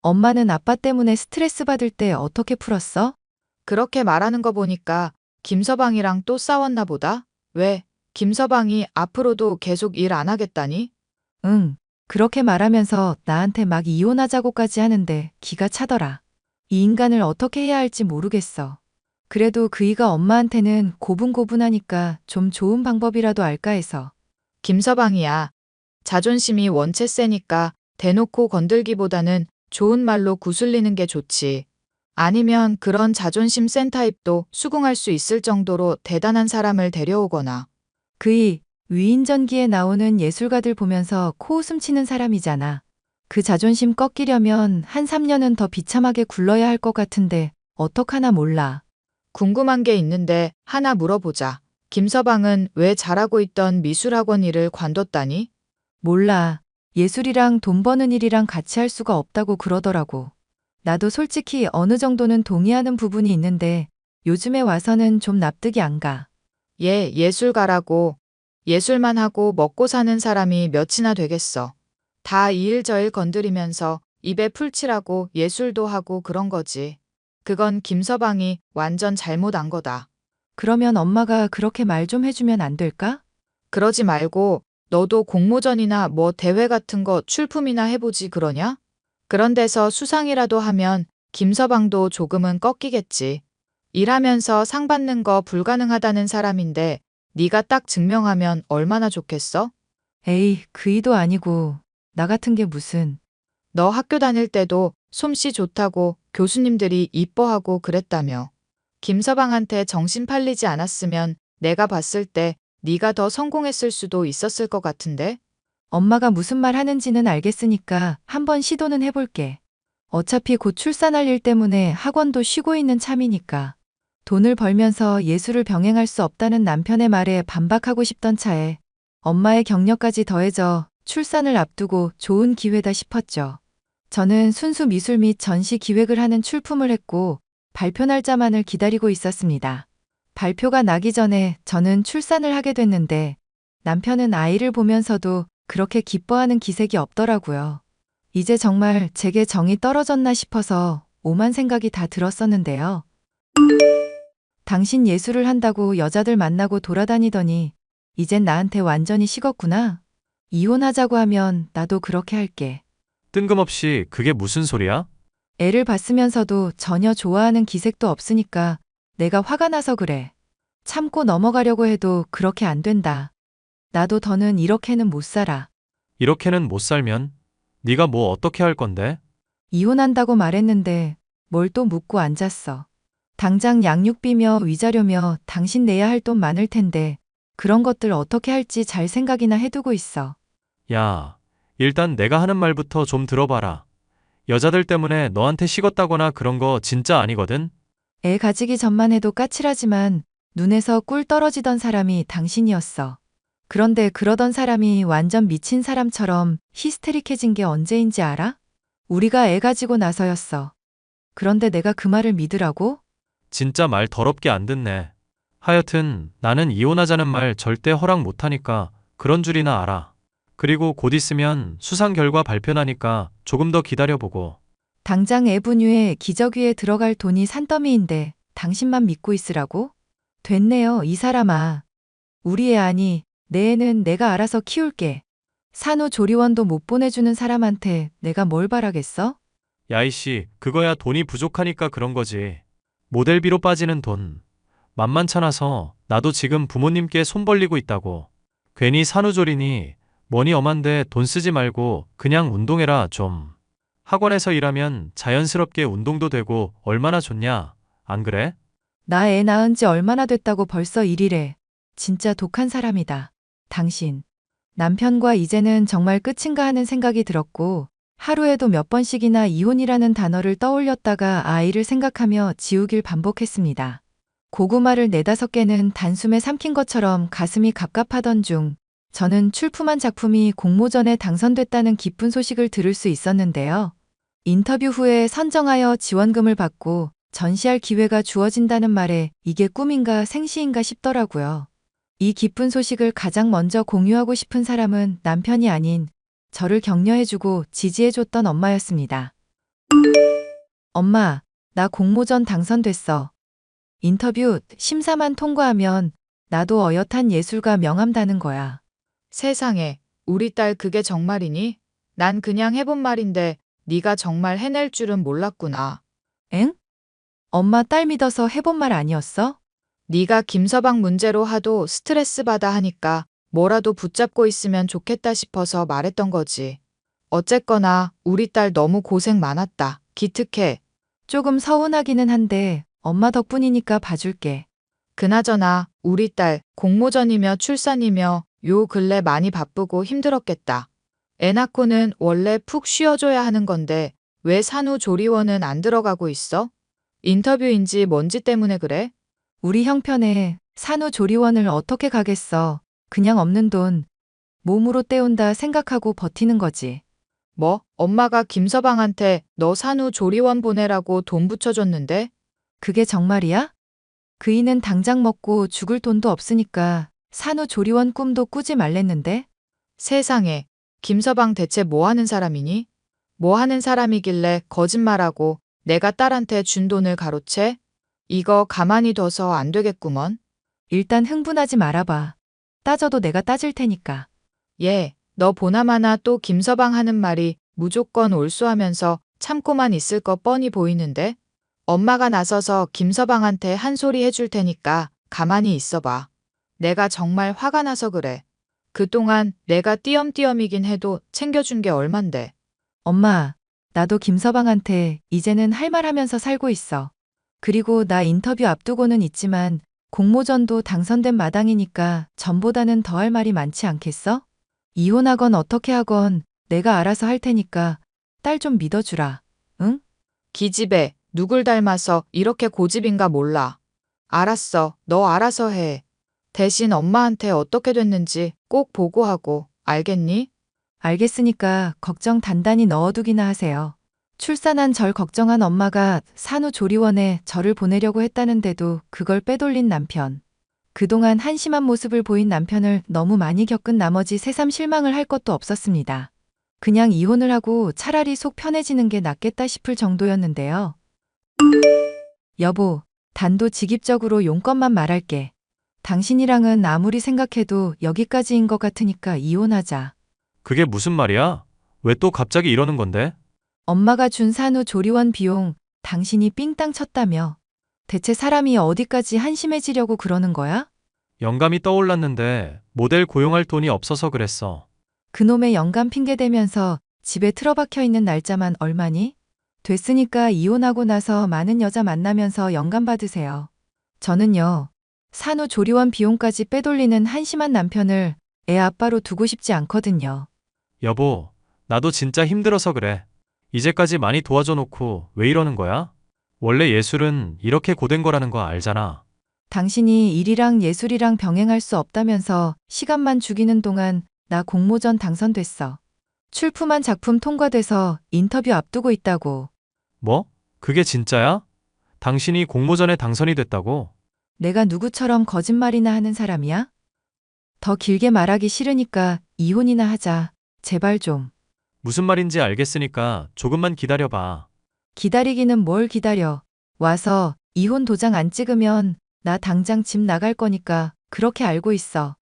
엄마는 아빠 때문에 스트레스 받을 때 어떻게 풀었어? 그렇게 말하는 거 보니까 김서방이랑 또 싸웠나 보다? 왜? 김서방이 앞으로도 계속 일 안 하겠다니? 응, 그렇게 말하면서 나한테 막 이혼하자고까지 하는데 기가 차더라. 이 인간을 어떻게 해야 할지 모르겠어. 그래도 그이가 엄마한테는 고분고분하니까 좀 좋은 방법이라도 알까 해서. 김서방이야. 자존심이 원체 세니까 대놓고 건들기보다는 좋은 말로 구슬리는 게 좋지. 아니면 그런 자존심 센 타입도 수긍할 수 있을 정도로 대단한 사람을 데려오거나. 그이 위인전기에 나오는 예술가들 보면서 코웃음 치는 사람이잖아. 그 자존심 꺾이려면 한 3년은 더 비참하게 굴러야 할 것 같은데 어떡하나 몰라. 궁금한 게 있는데 하나 물어보자. 김서방은 왜 잘하고 있던 미술학원 일을 관뒀다니? 몰라. 예술이랑 돈 버는 일이랑 같이 할 수가 없다고 그러더라고. 나도 솔직히 어느 정도는 동의하는 부분이 있는데 요즘에 와서는 좀 납득이 안 가. 얘 예술가라고. 예술만 하고 먹고 사는 사람이 몇이나 되겠어. 다 이 일 저 일 건드리면서 입에 풀칠하고 예술도 하고 그런 거지. 그건 김서방이 완전 잘못 안 거다. 그러면 엄마가 그렇게 말 좀 해주면 안 될까? 그러지 말고 너도 공모전이나 뭐 대회 같은 거 출품이나 해보지 그러냐? 그런 데서 수상이라도 하면 김서방도 조금은 꺾이겠지. 일하면서 상 받는 거 불가능하다는 사람인데 네가 딱 증명하면 얼마나 좋겠어? 에이, 그이도 아니고 나 같은 게 무슨. 너 학교 다닐 때도 솜씨 좋다고 교수님들이 이뻐하고 그랬다며. 김서방한테 정신 팔리지 않았으면 내가 봤을 때 네가 더 성공했을 수도 있었을 것 같은데? 엄마가 무슨 말 하는지는 알겠으니까 한번 시도는 해볼게. 어차피 곧 출산할 일 때문에 학원도 쉬고 있는 참이니까. 돈을 벌면서 예술을 병행할 수 없다는 남편의 말에 반박하고 싶던 차에 엄마의 격려까지 더해져 출산을 앞두고 좋은 기회다 싶었죠. 저는 순수 미술 및 전시 기획을 하는 출품을 했고 발표 날짜만을 기다리고 있었습니다. 발표가 나기 전에 저는 출산을 하게 됐는데 남편은 아이를 보면서도 그렇게 기뻐하는 기색이 없더라고요. 이제 정말 제게 정이 떨어졌나 싶어서 오만 생각이 다 들었었는데요. 당신 예술을 한다고 여자들 만나고 돌아다니더니 이젠 나한테 완전히 식었구나. 이혼하자고 하면 나도 그렇게 할게. 뜬금없이 그게 무슨 소리야? 애를 봤으면서도 전혀 좋아하는 기색도 없으니까 내가 화가 나서 그래. 참고 넘어가려고 해도 그렇게 안 된다. 나도 더는 이렇게는 못 살아. 이렇게는 못 살면 네가 뭐 어떻게 할 건데? 이혼한다고 말했는데 뭘 또 묻고 앉았어. 당장 양육비며 위자료며 당신 내야 할 돈 많을 텐데 그런 것들 어떻게 할지 잘 생각이나 해두고 있어. 야, 일단 내가 하는 말부터 좀 들어봐라. 여자들 때문에 너한테 식었다거나 그런 거 진짜 아니거든? 애 가지기 전만 해도 까칠하지만 눈에서 꿀 떨어지던 사람이 당신이었어. 그런데 그러던 사람이 완전 미친 사람처럼 히스테릭해진 게 언제인지 알아? 우리가 애 가지고 나서였어. 그런데 내가 그 말을 믿으라고? 진짜 말 더럽게 안 듣네. 하여튼 나는 이혼하자는 말 절대 허락 못하니까 그런 줄이나 알아. 그리고 곧 있으면 수상 결과 발표나니까 조금 더 기다려보고. 당장 애 분유에 기저귀에 들어갈 돈이 산더미인데 당신만 믿고 있으라고? 됐네요, 이 사람아. 우리 애 아니, 내 애는 내가 알아서 키울게. 산후조리원도 못 보내주는 사람한테 내가 뭘 바라겠어? 야이씨, 그거야 돈이 부족하니까 그런 거지. 모델비로 빠지는 돈. 만만찮아서 나도 지금 부모님께 손 벌리고 있다고. 괜히 산후조리니 뭐니 엄한데 돈 쓰지 말고 그냥 운동해라 좀. 학원에서 일하면 자연스럽게 운동도 되고 얼마나 좋냐, 안 그래? 나 애 낳은 지 얼마나 됐다고 벌써 일이래. 진짜 독한 사람이다. 당신. 남편과 이제는 정말 끝인가 하는 생각이 들었고, 하루에도 몇 번씩이나 이혼이라는 단어를 떠올렸다가 아이를 생각하며 지우길 반복했습니다. 고구마를 4-5개는 단숨에 삼킨 것처럼 가슴이 갑갑하던 중, 저는 출품한 작품이 공모전에 당선됐다는 기쁜 소식을 들을 수 있었는데요. 인터뷰 후에 선정하여 지원금을 받고 전시할 기회가 주어진다는 말에 이게 꿈인가 생시인가 싶더라고요. 이 기쁜 소식을 가장 먼저 공유하고 싶은 사람은 남편이 아닌 저를 격려해주고 지지해줬던 엄마였습니다. 엄마, 나 공모전 당선됐어. 인터뷰 심사만 통과하면 나도 어엿한 예술가 명함 다는 거야. 세상에, 우리 딸 그게 정말이니? 난 그냥 해본 말인데 네가 정말 해낼 줄은 몰랐구나. 엥? 엄마 딸 믿어서 해본 말 아니었어? 네가 김서방 문제로 하도 스트레스 받아 하니까 뭐라도 붙잡고 있으면 좋겠다 싶어서 말했던 거지. 어쨌거나 우리 딸 너무 고생 많았다. 기특해. 조금 서운하기는 한데 엄마 덕분이니까 봐줄게. 그나저나 우리 딸 공모전이며 출산이며 요 근래 많이 바쁘고 힘들었겠다. 애 낳고는 원래 푹 쉬어줘야 하는 건데 왜 산후조리원은 안 들어가고 있어? 인터뷰인지 뭔지 때문에 그래? 우리 형편에 산후조리원을 어떻게 가겠어. 그냥 없는 돈 몸으로 때운다 생각하고 버티는 거지. 뭐? 엄마가 김서방한테 너 산후조리원 보내라고 돈 붙여줬는데? 그게 정말이야? 그이는 당장 먹고 죽을 돈도 없으니까 산후조리원 꿈도 꾸지 말랬는데? 세상에, 김서방 대체 뭐 하는 사람이니? 뭐 하는 사람이길래 거짓말하고 내가 딸한테 준 돈을 가로채? 이거 가만히 둬서 안 되겠구먼. 일단 흥분하지 말아봐. 따져도 내가 따질 테니까. 얘, 너 보나마나 또 김서방 하는 말이 무조건 옳수하면서 참고만 있을 거 뻔히 보이는데? 엄마가 나서서 김서방한테 한 소리 해줄 테니까 가만히 있어봐. 내가 정말 화가 나서 그래. 그동안 내가 띄엄띄엄이긴 해도 챙겨준 게 얼만데. 엄마, 나도 김서방한테 이제는 할 말 하면서 살고 있어. 그리고 나 인터뷰 앞두고는 있지만 공모전도 당선된 마당이니까 전보다는 더 할 말이 많지 않겠어? 이혼하건 어떻게 하건 내가 알아서 할 테니까 딸 좀 믿어주라. 응? 기집애, 누굴 닮아서 이렇게 고집인가 몰라. 알았어, 너 알아서 해. 대신 엄마한테 어떻게 됐는지 꼭 보고하고, 알겠니? 알겠으니까 걱정 단단히 넣어두기나 하세요. 출산한 절 걱정한 엄마가 산후조리원에 저를 보내려고 했다는데도 그걸 빼돌린 남편. 그동안 한심한 모습을 보인 남편을 너무 많이 겪은 나머지 새삼 실망을 할 것도 없었습니다. 그냥 이혼을 하고 차라리 속 편해지는 게 낫겠다 싶을 정도였는데요. 여보, 단도직입적으로 용건만 말할게. 당신이랑은 아무리 생각해도 여기까지인 것 같으니까 이혼하자. 그게 무슨 말이야? 왜 또 갑자기 이러는 건데? 엄마가 준 산후조리원 비용 당신이 삥땅 쳤다며. 대체 사람이 어디까지 한심해지려고 그러는 거야? 영감이 떠올랐는데 모델 고용할 돈이 없어서 그랬어. 그놈의 영감 핑계 대면서 집에 틀어박혀 있는 날짜만 얼마니? 됐으니까 이혼하고 나서 많은 여자 만나면서 영감 받으세요. 저는요, 산후조리원 비용까지 빼돌리는 한심한 남편을 애 아빠로 두고 싶지 않거든요. 여보, 나도 진짜 힘들어서 그래. 이제까지 많이 도와줘 놓고 왜 이러는 거야? 원래 예술은 이렇게 고된 거라는 거 알잖아. 당신이 일이랑 예술이랑 병행할 수 없다면서 시간만 죽이는 동안 나 공모전 당선됐어. 출품한 작품 통과돼서 인터뷰 앞두고 있다고. 뭐? 그게 진짜야? 당신이 공모전에 당선이 됐다고? 내가 누구처럼 거짓말이나 하는 사람이야? 더 길게 말하기 싫으니까 이혼이나 하자. 제발 좀. 무슨 말인지 알겠으니까 조금만 기다려봐. 기다리기는 뭘 기다려. 와서 이혼 도장 안 찍으면 나 당장 집 나갈 거니까 그렇게 알고 있어.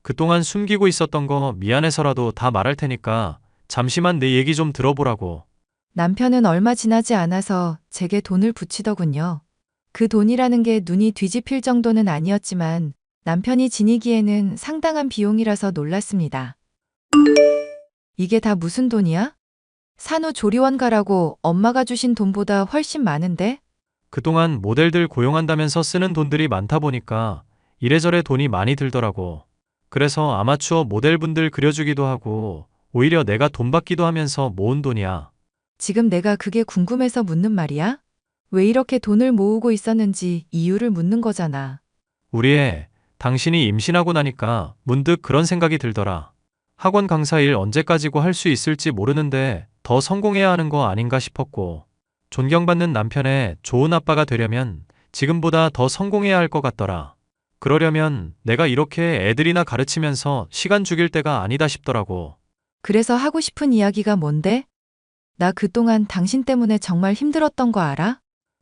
그동안 숨기고 있었던 거 미안해서라도 다 말할 테니까 잠시만 내 얘기 좀 들어보라고. 남편은 얼마 지나지 않아서 제게 돈을 붙이더군요. 그 돈이라는 게 눈이 뒤집힐 정도는 아니었지만 남편이 지니기에는 상당한 비용이라서 놀랐습니다. 이게 다 무슨 돈이야? 산후조리원 가라고 엄마가 주신 돈보다 훨씬 많은데? 그동안 모델들 고용한다면서 쓰는 돈들이 많다 보니까 이래저래 돈이 많이 들더라고. 그래서 아마추어 모델분들 그려주기도 하고 오히려 내가 돈 받기도 하면서 모은 돈이야. 지금 내가 그게 궁금해서 묻는 말이야? 왜 이렇게 돈을 모으고 있었는지 이유를 묻는 거잖아. 우리 애, 당신이 임신하고 나니까 문득 그런 생각이 들더라. 학원 강사 일 언제까지고 할 수 있을지 모르는데 더 성공해야 하는 거 아닌가 싶었고, 존경받는 남편의 좋은 아빠가 되려면 지금보다 더 성공해야 할 것 같더라. 그러려면 내가 이렇게 애들이나 가르치면서 시간 죽일 때가 아니다 싶더라고. 그래서 하고 싶은 이야기가 뭔데? 나 그동안 당신 때문에 정말 힘들었던 거 알아?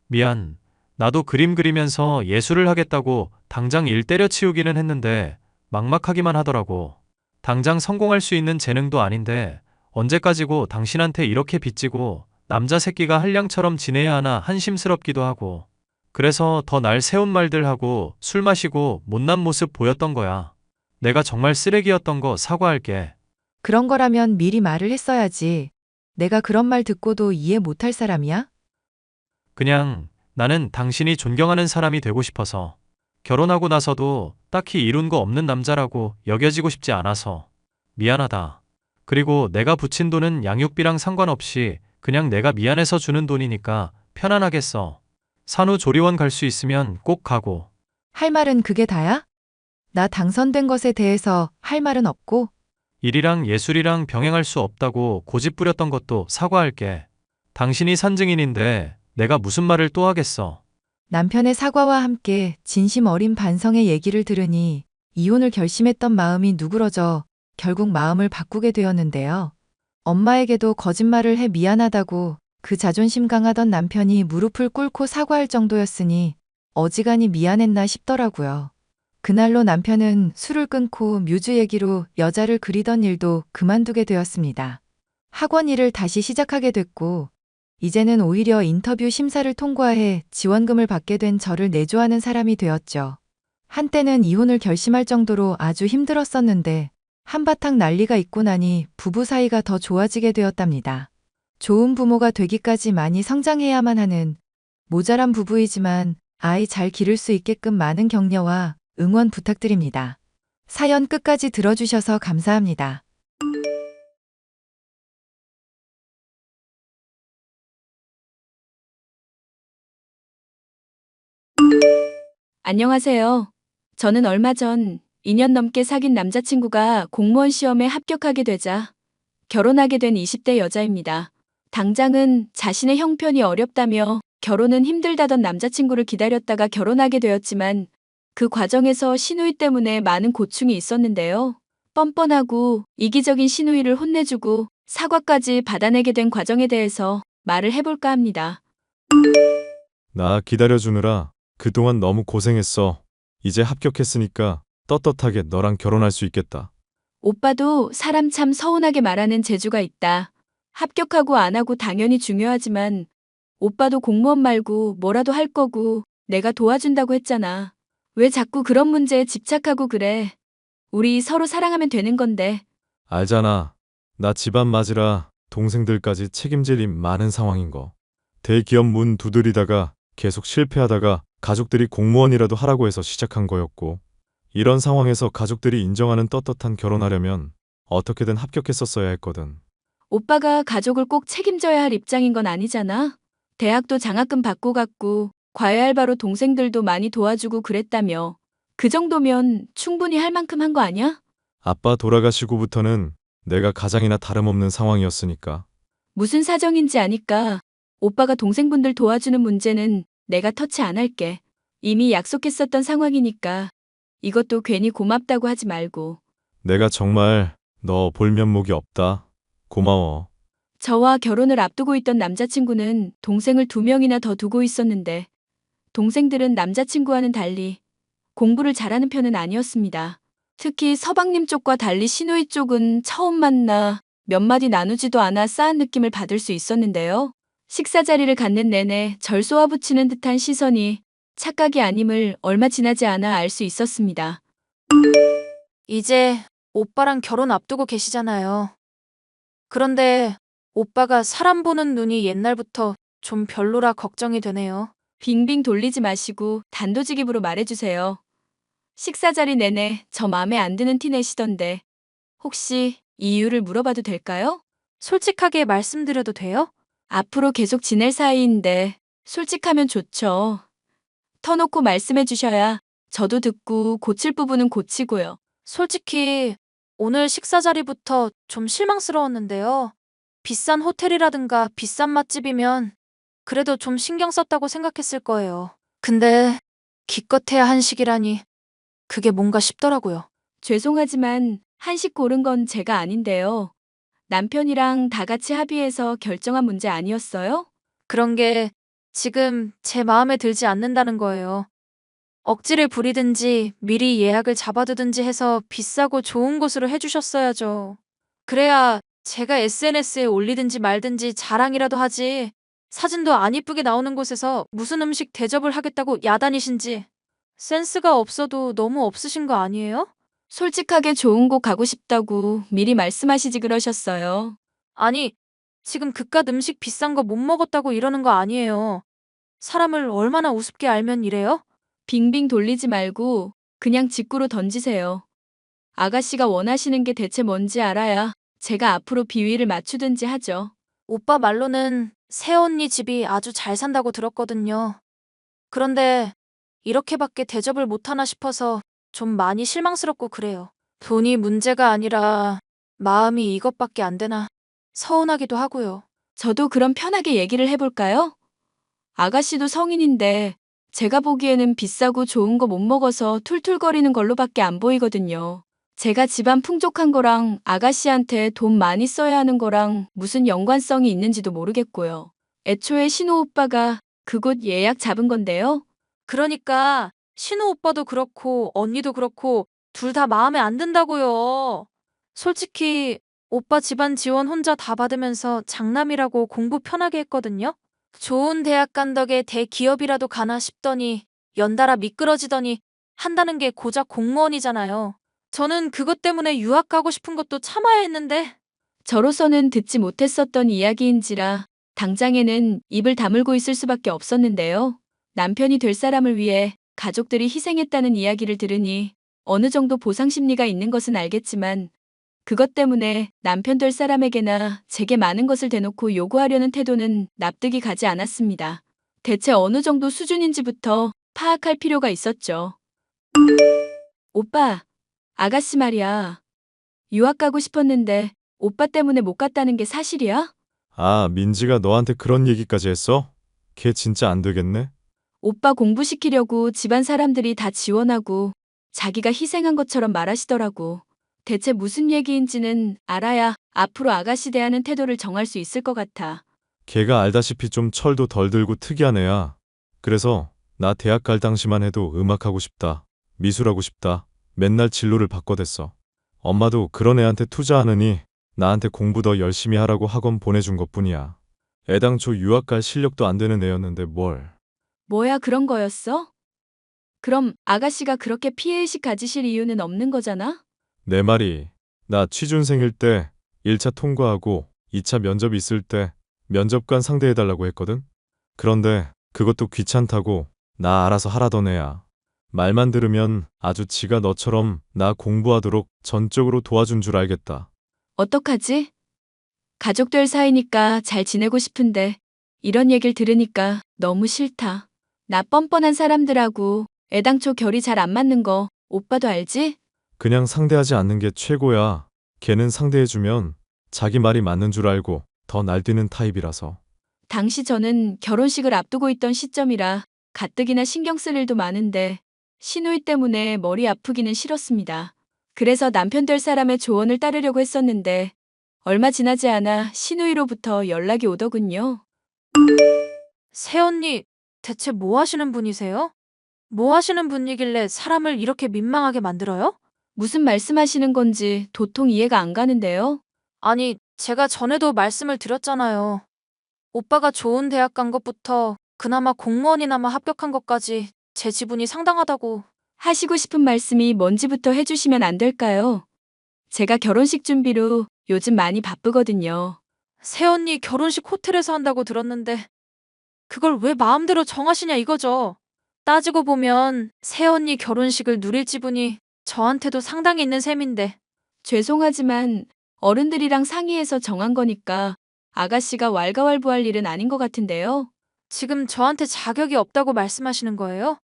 미안. 나도 그림 그리면서 예술을 하겠다고 당장 일 때려치우기는 했는데 막막하기만 하더라고. 당장 성공할 수 있는 재능도 아닌데 언제까지고 당신한테 이렇게 빚지고 남자 새끼가 한량처럼 지내야 하나 한심스럽기도 하고. 그래서 더 날 세운 말들 하고 술 마시고 못난 모습 보였던 거야. 내가 정말 쓰레기였던 거 사과할게. 그런 거라면 미리 말을 했어야지. 내가 그런 말 듣고도 이해 못할 사람이야? 그냥 나는 당신이 존경하는 사람이 되고 싶어서. 결혼하고 나서도 딱히 이룬 거 없는 남자라고 여겨지고 싶지 않아서. 미안하다. 그리고 내가 붙인 돈은 양육비랑 상관없이 그냥 내가 미안해서 주는 돈이니까 편안하게 써. 산후조리원 갈 수 있으면 꼭 가고. 할 말은 그게 다야? 나 당선된 것에 대해서 할 말은 없고, 일이랑 예술이랑 병행할 수 없다고 고집 부렸던 것도 사과할게. 당신이 산 증인인데 내가 무슨 말을 또 하겠어. 남편의 사과와 함께 진심 어린 반성의 얘기를 들으니 이혼을 결심했던 마음이 누그러져 결국 마음을 바꾸게 되었는데요. 엄마에게도 거짓말을 해 미안하다고 그 자존심 강하던 남편이 무릎을 꿇고 사과할 정도였으니 어지간히 미안했나 싶더라고요. 그날로 남편은 술을 끊고 뮤즈 얘기로 여자를 그리던 일도 그만두게 되었습니다. 학원 일을 다시 시작하게 됐고, 이제는 오히려 인터뷰 심사를 통과해 지원금을 받게 된 저를 내조하는 사람이 되었죠. 한때는 이혼을 결심할 정도로 아주 힘들었었는데 한바탕 난리가 있고 나니 부부 사이가 더 좋아지게 되었답니다. 좋은 부모가 되기까지 많이 성장해야만 하는 모자란 부부이지만 아이 잘 기를 수 있게끔 많은 격려와 응원 부탁드립니다. 사연 끝까지 들어주셔서 감사합니다. 안녕하세요. 저는 얼마 전 2년 넘게 사귄 남자친구가 공무원 시험에 합격하게 되자 결혼하게 된 20대 여자입니다. 당장은 자신의 형편이 어렵다며 결혼은 힘들다던 남자친구를 기다렸다가 결혼하게 되었지만 그 과정에서 시누이 때문에 많은 고충이 있었는데요. 뻔뻔하고 이기적인 시누이를 혼내주고 사과까지 받아내게 된 과정에 대해서 말을 해볼까 합니다. 나 기다려주느라 그동안 너무 고생했어. 이제 합격했으니까 떳떳하게 너랑 결혼할 수 있겠다. 오빠도 사람 참 서운하게 말하는 재주가 있다. 합격하고 안 하고 당연히 중요하지만 오빠도 공무원 말고 뭐라도 할 거고 내가 도와준다고 했잖아. 왜 자꾸 그런 문제에 집착하고 그래? 우리 서로 사랑하면 되는 건데. 알잖아. 나 집안 맞으라 동생들까지 책임질 일 많은 상황인 거. 대기업 문 두드리다가 계속 실패하다가 가족들이 공무원이라도 하라고 해서 시작한 거였고, 이런 상황에서 가족들이 인정하는 떳떳한 결혼하려면 어떻게든 합격했었어야 했거든. 오빠가 가족을 꼭 책임져야 할 입장인 건 아니잖아. 대학도 장학금 받고 갔고 과외 알바로 동생들도 많이 도와주고 그랬다며. 그 정도면 충분히 할 만큼 한 거 아니야? 아빠 돌아가시고부터는 내가 가장이나 다름없는 상황이었으니까. 무슨 사정인지 아니까 오빠가 동생분들 도와주는 문제는 내가 터치 안 할게. 이미 약속했었던 상황이니까 이것도 괜히 고맙다고 하지 말고. 내가 정말 너 볼 면목이 없다. 고마워. 저와 결혼을 앞두고 있던 남자친구는 동생을 2명이나 더 두고 있었는데 동생들은 남자친구와는 달리 공부를 잘하는 편은 아니었습니다. 특히 서방님 쪽과 달리 시누이 쪽은 처음 만나 몇 마디 나누지도 않아 싸한 느낌을 받을 수 있었는데요. 식사 자리를 갖는 내내 절 쏘아붙이는 듯한 시선이 착각이 아님을 얼마 지나지 않아 알 수 있었습니다. 이제 오빠랑 결혼 앞두고 계시잖아요. 그런데 오빠가 사람 보는 눈이 옛날부터 좀 별로라 걱정이 되네요. 빙빙 돌리지 마시고 단도직입으로 말해주세요. 식사 자리 내내 저 마음에 안 드는 티 내시던데 혹시 이유를 물어봐도 될까요? 솔직하게 말씀드려도 돼요? 앞으로 계속 지낼 사이인데 솔직하면 좋죠. 터놓고 말씀해 주셔야 저도 듣고 고칠 부분은 고치고요. 솔직히 오늘 식사 자리부터 좀 실망스러웠는데요. 비싼 호텔이라든가 비싼 맛집이면 그래도 좀 신경 썼다고 생각했을 거예요. 근데 기껏해야 한식이라니 그게 뭔가 싶더라고요. 죄송하지만 한식 고른 건 제가 아닌데요. 남편이랑 다 같이 합의해서 결정한 문제 아니었어요? 그런 게 지금 제 마음에 들지 않는다는 거예요. 억지를 부리든지 미리 예약을 잡아두든지 해서 비싸고 좋은 곳으로 해주셨어야죠. 그래야 제가 SNS에 올리든지 말든지 자랑이라도 하지. 사진도 안 이쁘게 나오는 곳에서 무슨 음식 대접을 하겠다고 야단이신지. 센스가 없어도 너무 없으신 거 아니에요? 솔직하게 좋은 곳 가고 싶다고 미리 말씀하시지 그러셨어요. 아니, 지금 그깟 음식 비싼 거 못 먹었다고 이러는 거 아니에요. 사람을 얼마나 우습게 알면 이래요? 빙빙 돌리지 말고 그냥 직구로 던지세요. 아가씨가 원하시는 게 대체 뭔지 알아야 제가 앞으로 비위를 맞추든지 하죠. 오빠 말로는 새언니 집이 아주 잘 산다고 들었거든요. 그런데 이렇게밖에 대접을 못하나 싶어서 좀 많이 실망스럽고 그래요. 돈이 문제가 아니라 마음이 이것밖에 안 되나 서운하기도 하고요. 저도 그럼 편하게 얘기를 해볼까요? 아가씨도 성인인데 제가 보기에는 비싸고 좋은 거 못 먹어서 툴툴거리는 걸로밖에 안 보이거든요. 제가 집안 풍족한 거랑 아가씨한테 돈 많이 써야 하는 거랑 무슨 연관성이 있는지도 모르겠고요. 애초에 신호 오빠가 그곳 예약 잡은 건데요. 그러니까 신우 오빠도 그렇고 언니도 그렇고 둘 다 마음에 안 든다고요. 솔직히 오빠 집안 지원 혼자 다 받으면서 장남이라고 공부 편하게 했거든요. 좋은 대학 간 덕에 대기업이라도 가나 싶더니 연달아 미끄러지더니 한다는 게 고작 공무원이잖아요. 저는 그것 때문에 유학 가고 싶은 것도 참아야 했는데 저로서는 듣지 못했었던 이야기인지라 당장에는 입을 다물고 있을 수밖에 없었는데요. 남편이 될 사람을 위해 가족들이 희생했다는 이야기를 들으니 어느 정도 보상 심리가 있는 것은 알겠지만 그것 때문에 남편 될 사람에게나 제게 많은 것을 대놓고 요구하려는 태도는 납득이 가지 않았습니다. 대체 어느 정도 수준인지부터 파악할 필요가 있었죠. 오빠, 아가씨 말이야. 유학 가고 싶었는데 오빠 때문에 못 갔다는 게 사실이야? 아, 민지가 너한테 그런 얘기까지 했어? 걔 진짜 안 되겠네? 오빠 공부시키려고 집안 사람들이 다 지원하고 자기가 희생한 것처럼 말하시더라고. 대체 무슨 얘기인지는 알아야 앞으로 아가씨 대하는 태도를 정할 수 있을 것 같아. 걔가 알다시피 좀 철도 덜 들고 특이한 애야. 그래서 나 대학 갈 당시만 해도 음악하고 싶다. 미술하고 싶다. 맨날 진로를 바꿔댔어. 엄마도 그런 애한테 투자하느니 나한테 공부 더 열심히 하라고 학원 보내준 것뿐이야. 애당초 유학 갈 실력도 안 되는 애였는데 뭘. 뭐야 그런 거였어? 그럼 아가씨가 그렇게 피해의식 가지실 이유는 없는 거잖아? 내 말이 나 취준생일 때 1차 통과하고 2차 면접 있을 때 면접관 상대해달라고 했거든? 그런데 그것도 귀찮다고 나 알아서 하라던 애야. 말만 들으면 아주 지가 너처럼 나 공부하도록 전적으로 도와준 줄 알겠다. 어떡하지? 가족 될 사이니까 잘 지내고 싶은데 이런 얘기를 들으니까 너무 싫다. 나 뻔뻔한 사람들하고 애당초 결이 잘 안 맞는 거 오빠도 알지? 그냥 상대하지 않는 게 최고야. 걔는 상대해주면 자기 말이 맞는 줄 알고 더 날뛰는 타입이라서. 당시 저는 결혼식을 앞두고 있던 시점이라 가뜩이나 신경 쓸 일도 많은데 시누이 때문에 머리 아프기는 싫었습니다. 그래서 남편 될 사람의 조언을 따르려고 했었는데 얼마 지나지 않아 시누이로부터 연락이 오더군요. 새언니 대체 뭐 하시는 분이세요? 뭐 하시는 분이길래 사람을 이렇게 민망하게 만들어요? 무슨 말씀하시는 건지 도통 이해가 안 가는데요. 아니, 제가 전에도 말씀을 드렸잖아요. 오빠가 좋은 대학 간 것부터 그나마 공무원이나마 합격한 것까지 제 지분이 상당하다고. 하시고 싶은 말씀이 뭔지부터 해주시면 안 될까요? 제가 결혼식 준비로 요즘 많이 바쁘거든요. 새언니 결혼식 호텔에서 한다고 들었는데 그걸 왜 마음대로 정하시냐 이거죠. 따지고 보면 새언니 결혼식을 누릴 지분이 저한테도 상당히 있는 셈인데. 죄송하지만 어른들이랑 상의해서 정한 거니까 아가씨가 왈가왈부할 일은 아닌 것 같은데요. 지금 저한테 자격이 없다고 말씀하시는 거예요?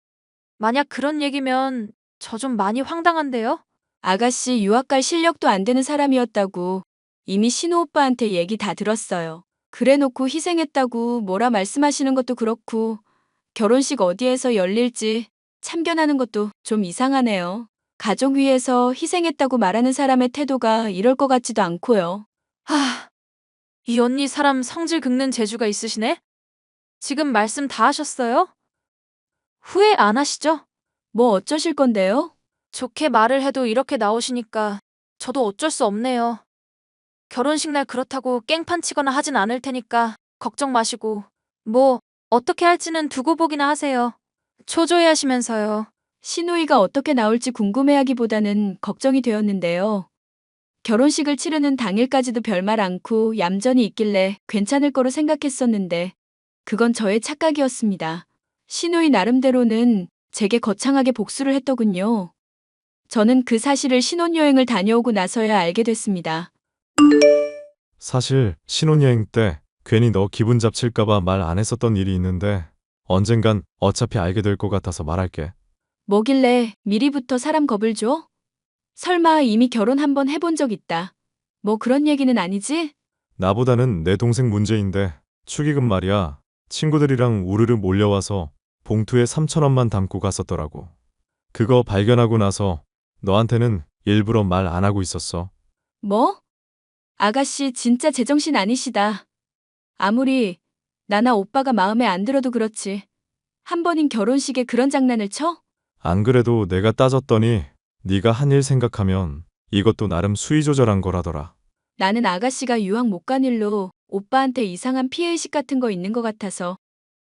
만약 그런 얘기면 저 좀 많이 황당한데요? 아가씨 유학 갈 실력도 안 되는 사람이었다고 이미 신우 오빠한테 얘기 다 들었어요. 그래놓고 희생했다고 뭐라 말씀하시는 것도 그렇고 결혼식 어디에서 열릴지 참견하는 것도 좀 이상하네요. 가족 위해서 희생했다고 말하는 사람의 태도가 이럴 것 같지도 않고요. 이 언니 사람 성질 긁는 재주가 있으시네? 지금 말씀 다 하셨어요? 후회 안 하시죠? 뭐 어쩌실 건데요? 좋게 말을 해도 이렇게 나오시니까 저도 어쩔 수 없네요. 결혼식 날 그렇다고 깽판 치거나 하진 않을 테니까 걱정 마시고 뭐 어떻게 할지는 두고 보기나 하세요. 초조해 하시면서요. 신우이가 어떻게 나올지 궁금해하기보다는 걱정이 되었는데요. 결혼식을 치르는 당일까지도 별말 않고 얌전히 있길래 괜찮을 거로 생각했었는데 그건 저의 착각이었습니다. 신우이 나름대로는 제게 거창하게 복수를 했더군요. 저는 그 사실을 신혼여행을 다녀오고 나서야 알게 됐습니다. 사실 신혼여행 때 괜히 너 기분 잡칠까봐 말 안 했었던 일이 있는데 언젠간 어차피 알게 될 것 같아서 말할게. 뭐길래 미리부터 사람 겁을 줘? 설마 이미 결혼 한번 해본 적 있다. 뭐 그런 얘기는 아니지? 나보다는 내 동생 문제인데 축의금 말이야. 친구들이랑 우르르 몰려와서 봉투에 3,000원만 담고 갔었더라고. 그거 발견하고 나서 너한테는 일부러 말 안 하고 있었어. 뭐? 아가씨 진짜 제정신 아니시다. 아무리 나나 오빠가 마음에 안 들어도 그렇지. 한 번인 결혼식에 그런 장난을 쳐? 안 그래도 내가 따졌더니 네가 한 일 생각하면 이것도 나름 수위 조절한 거라더라. 나는 아가씨가 유학 못 간 일로 오빠한테 이상한 피해의식 같은 거 있는 것 같아서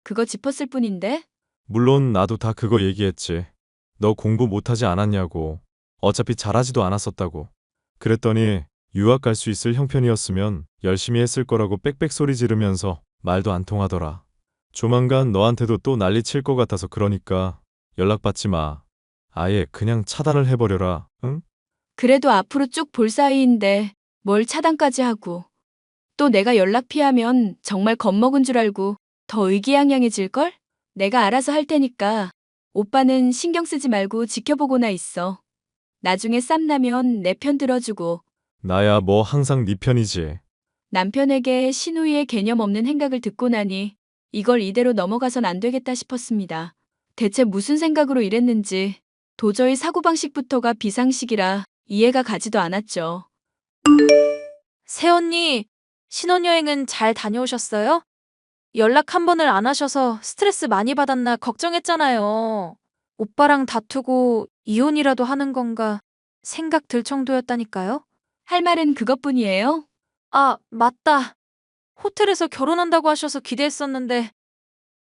그거 짚었을 뿐인데? 물론 나도 다 그거 얘기했지. 너 공부 못하지 않았냐고. 어차피 잘하지도 않았었다고. 그랬더니 유학 갈 수 있을 형편이었으면 열심히 했을 거라고 빽빽 소리 지르면서 말도 안 통하더라. 조만간 너한테도 또 난리 칠 것 같아서 그러니까 연락받지 마. 아예 그냥 차단을 해버려라. 응? 그래도 앞으로 쭉 볼 사이인데 뭘 차단까지 하고. 또 내가 연락 피하면 정말 겁먹은 줄 알고 더 의기양양해질걸? 내가 알아서 할 테니까 오빠는 신경 쓰지 말고 지켜보고나 있어. 나중에 쌈나면 내 편 들어주고. 나야 뭐 항상 네 편이지. 남편에게 신우이의 개념 없는 행각을 듣고 나니 이걸 이대로 넘어가선 안 되겠다 싶었습니다. 대체 무슨 생각으로 이랬는지 도저히 사고방식부터가 비상식이라 이해가 가지도 않았죠. 새언니, 신혼여행은 잘 다녀오셨어요? 연락 한 번을 안 하셔서 스트레스 많이 받았나 걱정했잖아요. 오빠랑 다투고 이혼이라도 하는 건가 생각 들 정도였다니까요. 할 말은 그것뿐이에요? 아, 맞다. 호텔에서 결혼한다고 하셔서 기대했었는데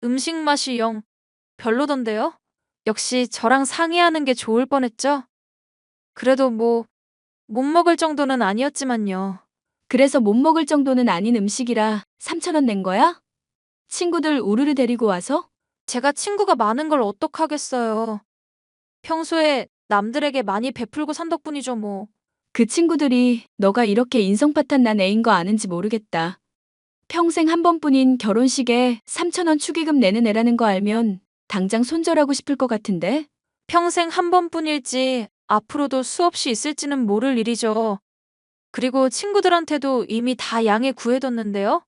음식 맛이 영 별로던데요? 역시 저랑 상의하는 게 좋을 뻔했죠? 그래도 뭐 못 먹을 정도는 아니었지만요. 그래서 못 먹을 정도는 아닌 음식이라 3,000원 낸 거야? 친구들 우르르 데리고 와서? 제가 친구가 많은 걸 어떡하겠어요. 평소에 남들에게 많이 베풀고 산 덕분이죠 뭐. 그 친구들이 너가 이렇게 인성파탄 난 애인 거 아는지 모르겠다. 평생 한 번뿐인 결혼식에 3,000원 축의금 내는 애라는 거 알면 당장 손절하고 싶을 것 같은데? 평생 한 번뿐일지 앞으로도 수없이 있을지는 모를 일이죠. 그리고 친구들한테도 이미 다 양해 구해뒀는데요.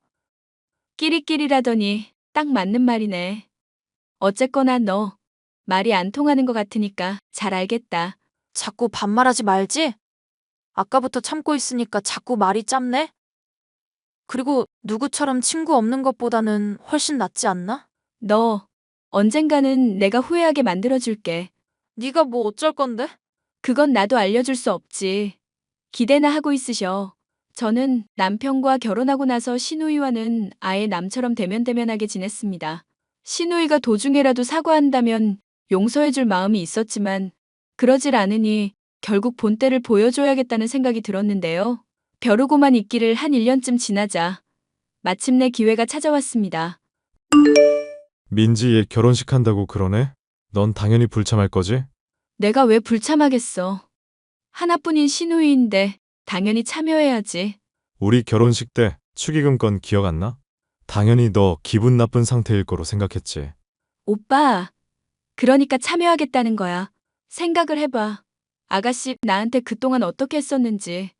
끼리끼리라더니 딱 맞는 말이네. 어쨌거나 너 말이 안 통하는 것 같으니까 잘 알겠다. 자꾸 반말하지 말지? 아까부터 참고 있으니까 자꾸 말이 짧네? 그리고 누구처럼 친구 없는 것보다는 훨씬 낫지 않나? 너 언젠가는 내가 후회하게 만들어줄게. 네가 뭐 어쩔 건데? 그건 나도 알려줄 수 없지. 기대나 하고 있으셔. 저는 남편과 결혼하고 나서 신우이와는 아예 남처럼 대면대면하게 지냈습니다. 신우이가 도중에라도 사과한다면 용서해줄 마음이 있었지만 그러질 않으니 결국 본때를 보여줘야겠다는 생각이 들었는데요. 벼르고만 있기를 한 1년쯤 지나자 마침내 기회가 찾아왔습니다. 민지 얘 결혼식 한다고 그러네? 넌 당연히 불참할 거지? 내가 왜 불참하겠어. 하나뿐인 시누이인데 당연히 참여해야지. 우리 결혼식 때 축의금 건 기억 안 나? 당연히 너 기분 나쁜 상태일 거로 생각했지. 오빠, 그러니까 참여하겠다는 거야. 생각을 해봐. 아가씨 나한테 그동안 어떻게 했었는지.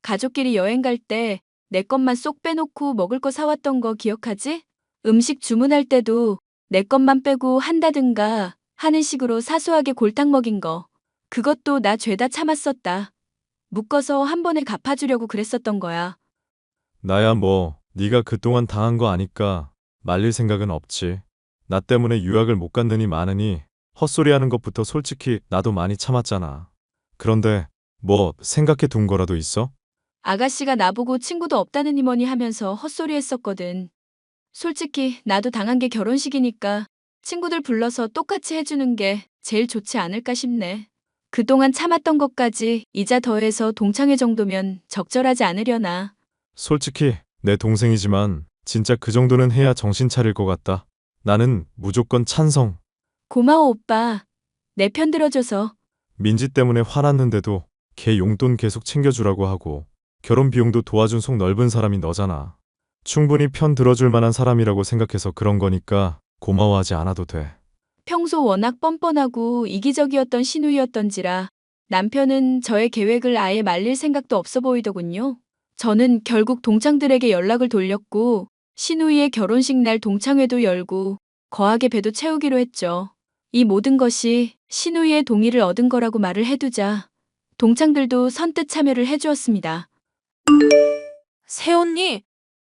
가족끼리 여행 갈 때 내 것만 쏙 빼놓고 먹을 거 사왔던 거 기억하지? 음식 주문할 때도 내 것만 빼고 한다든가 하는 식으로 사소하게 골탕 먹인 거. 그것도 나 죄다 참았었다. 묶어서 한 번에 갚아주려고 그랬었던 거야. 나야 뭐 네가 그동안 당한 거 아니까 말릴 생각은 없지. 나 때문에 유학을 못 간다니 많으니 헛소리하는 것부터 솔직히 나도 많이 참았잖아. 그런데 뭐 생각해 둔 거라도 있어? 아가씨가 나보고 친구도 없다느니 뭐니 하면서 헛소리 했었거든. 솔직히 나도 당한 게 결혼식이니까 친구들 불러서 똑같이 해주는 게 제일 좋지 않을까 싶네. 그동안 참았던 것까지 이자 더해서 동창회 정도면 적절하지 않으려나. 솔직히 내 동생이지만 진짜 그 정도는 해야 정신 차릴 것 같다. 나는 무조건 찬성. 고마워 오빠. 내 편 들어줘서. 민지 때문에 화났는데도 걔 용돈 계속 챙겨주라고 하고 결혼 비용도 도와준 속 넓은 사람이 너잖아. 충분히 편 들어줄 만한 사람이라고 생각해서 그런 거니까 고마워하지 않아도 돼. 평소 워낙 뻔뻔하고 이기적이었던 시누이였던지라 남편은 저의 계획을 아예 말릴 생각도 없어 보이더군요. 저는 결국 동창들에게 연락을 돌렸고 시누이의 결혼식 날 동창회도 열고 거하게 배도 채우기로 했죠. 이 모든 것이 시누이의 동의를 얻은 거라고 말을 해두자 동창들도 선뜻 참여를 해주었습니다. 새언니,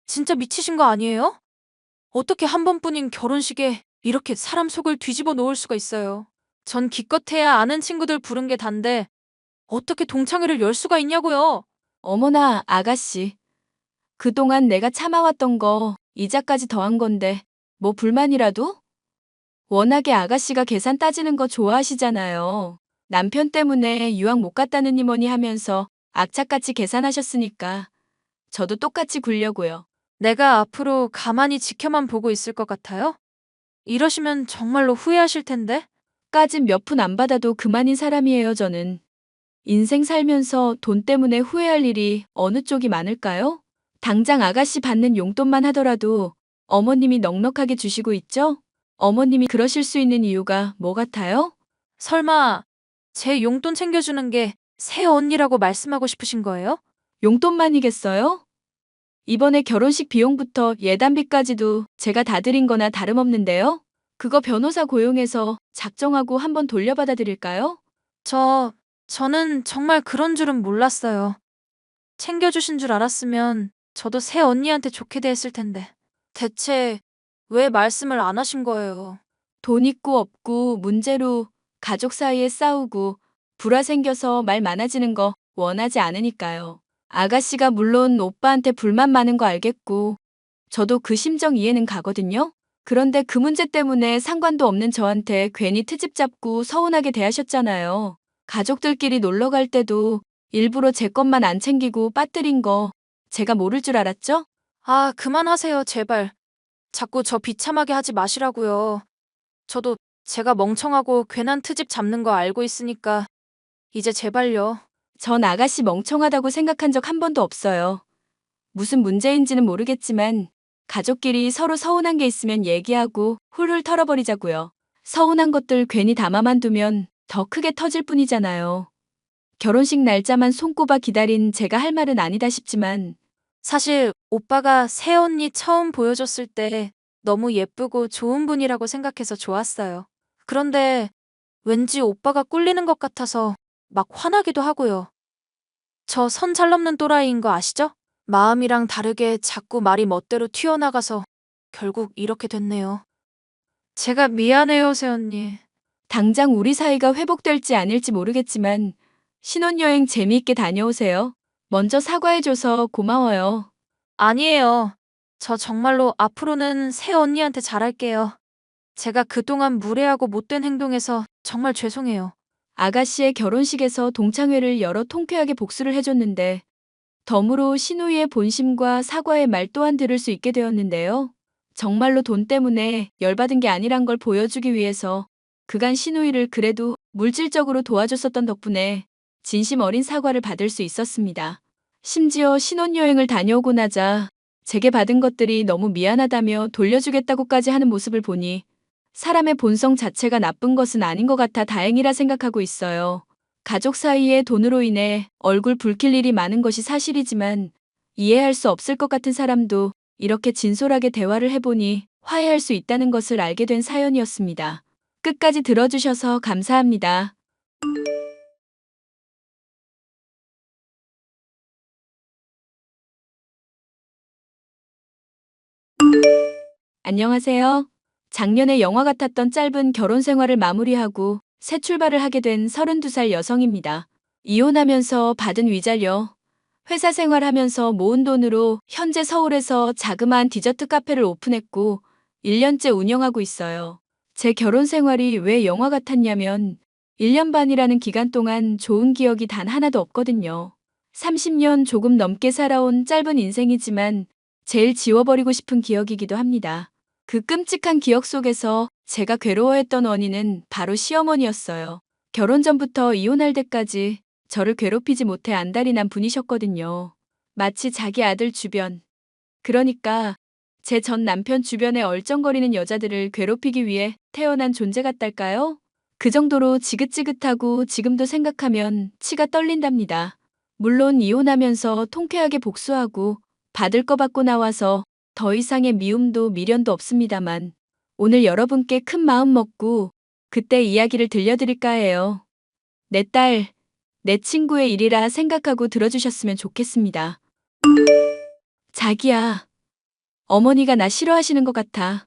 진짜 미치신 거 아니에요? 어떻게 한 번뿐인 결혼식에 이렇게 사람 속을 뒤집어 놓을 수가 있어요. 전 기껏해야 아는 친구들 부른 게 단데 어떻게 동창회를 열 수가 있냐고요. 어머나 아가씨. 그동안 내가 참아왔던 거 이자까지 더한 건데 뭐 불만이라도? 워낙에 아가씨가 계산 따지는 거 좋아하시잖아요. 남편 때문에 유학 못 갔다느니 뭐니 하면서 악착같이 계산하셨으니까 저도 똑같이 굴려고요. 내가 앞으로 가만히 지켜만 보고 있을 것 같아요? 이러시면 정말로 후회하실 텐데. 까진 몇 푼 안 받아도 그만인 사람이에요, 저는. 인생 살면서 돈 때문에 후회할 일이 어느 쪽이 많을까요? 당장 아가씨 받는 용돈만 하더라도 어머님이 넉넉하게 주시고 있죠? 어머님이 그러실 수 있는 이유가 뭐 같아요? 설마 제 용돈 챙겨주는 게 새언니라고 말씀하고 싶으신 거예요? 용돈만이겠어요? 이번에 결혼식 비용부터 예단비까지도 제가 다 드린 거나 다름없는데요? 그거 변호사 고용해서 작정하고 한번 돌려받아 드릴까요? 저는 정말 그런 줄은 몰랐어요. 챙겨주신 줄 알았으면 저도 새언니한테 좋게 대했을 텐데. 대체 왜 말씀을 안 하신 거예요? 돈 있고 없고 문제로 가족 사이에 싸우고 불화 생겨서 말 많아지는 거 원하지 않으니까요. 아가씨가 물론 오빠한테 불만 많은 거 알겠고 저도 그 심정 이해는 가거든요. 그런데 그 문제 때문에 상관도 없는 저한테 괜히 트집 잡고 서운하게 대하셨잖아요. 가족들끼리 놀러 갈 때도 일부러 제 것만 안 챙기고 빠뜨린 거 제가 모를 줄 알았죠? 아, 그만하세요, 제발. 자꾸 저 비참하게 하지 마시라고요. 저도 제가 멍청하고 괜한 트집 잡는 거 알고 있으니까 이제 제발요. 전 아가씨 멍청하다고 생각한 적 한 번도 없어요. 무슨 문제인지는 모르겠지만 가족끼리 서로 서운한 게 있으면 얘기하고 훌훌 털어버리자고요. 서운한 것들 괜히 담아만 두면 더 크게 터질 뿐이잖아요. 결혼식 날짜만 손꼽아 기다린 제가 할 말은 아니다 싶지만 사실 오빠가 새언니 처음 보여줬을 때 너무 예쁘고 좋은 분이라고 생각해서 좋았어요. 그런데 왠지 오빠가 꿀리는 것 같아서 막 화나기도 하고요. 저 선 잘 넘는 또라이인 거 아시죠? 마음이랑 다르게 자꾸 말이 멋대로 튀어나가서 결국 이렇게 됐네요. 제가 미안해요, 새언니. 당장 우리 사이가 회복될지 아닐지 모르겠지만 신혼여행 재미있게 다녀오세요. 먼저 사과해줘서 고마워요. 아니에요. 저 정말로 앞으로는 새언니한테 잘할게요. 제가 그동안 무례하고 못된 행동해서 정말 죄송해요. 아가씨의 결혼식에서 동창회를 열어 통쾌하게 복수를 해줬는데 덤으로 신우이의 본심과 사과의 말 또한 들을 수 있게 되었는데요. 정말로 돈 때문에 열받은 게 아니란 걸 보여주기 위해서 그간 시누이를 그래도 물질적으로 도와줬었던 덕분에 진심 어린 사과를 받을 수 있었습니다. 심지어 신혼여행을 다녀오고 나자 제게 받은 것들이 너무 미안하다며 돌려주겠다고까지 하는 모습을 보니 사람의 본성 자체가 나쁜 것은 아닌 것 같아 다행이라 생각하고 있어요. 가족 사이에 돈으로 인해 얼굴 붉힐 일이 많은 것이 사실이지만 이해할 수 없을 것 같은 사람도 이렇게 진솔하게 대화를 해보니 화해할 수 있다는 것을 알게 된 사연이었습니다. 끝까지 들어주셔서 감사합니다. 안녕하세요. 작년에 영화 같았던 짧은 결혼 생활을 마무리하고 새 출발을 하게 된 32살 여성입니다. 이혼하면서 받은 위자료, 회사 생활하면서 모은 돈으로 현재 서울에서 자그마한 디저트 카페를 오픈했고 1년째 운영하고 있어요. 제 결혼 생활이 왜 영화 같았냐면 1년 반이라는 기간 동안 좋은 기억이 단 하나도 없거든요. 30년 조금 넘게 살아온 짧은 인생이지만 제일 지워버리고 싶은 기억이기도 합니다. 그 끔찍한 기억 속에서 제가 괴로워했던 원인은 바로 시어머니였어요. 결혼 전부터 이혼할 때까지 저를 괴롭히지 못해 안달이 난 분이셨거든요. 마치 자기 아들 주변, 그러니까 제 전 남편 주변에 얼쩡거리는 여자들을 괴롭히기 위해 태어난 존재 같달까요? 그 정도로 지긋지긋하고 지금도 생각하면 치가 떨린답니다. 물론 이혼하면서 통쾌하게 복수하고 받을 거 받고 나와서 더 이상의 미움도 미련도 없습니다만 오늘 여러분께 큰 마음 먹고 그때 이야기를 들려드릴까 해요. 내 딸, 내 친구의 일이라 생각하고 들어주셨으면 좋겠습니다. 자기야, 어머니가 나 싫어하시는 것 같아.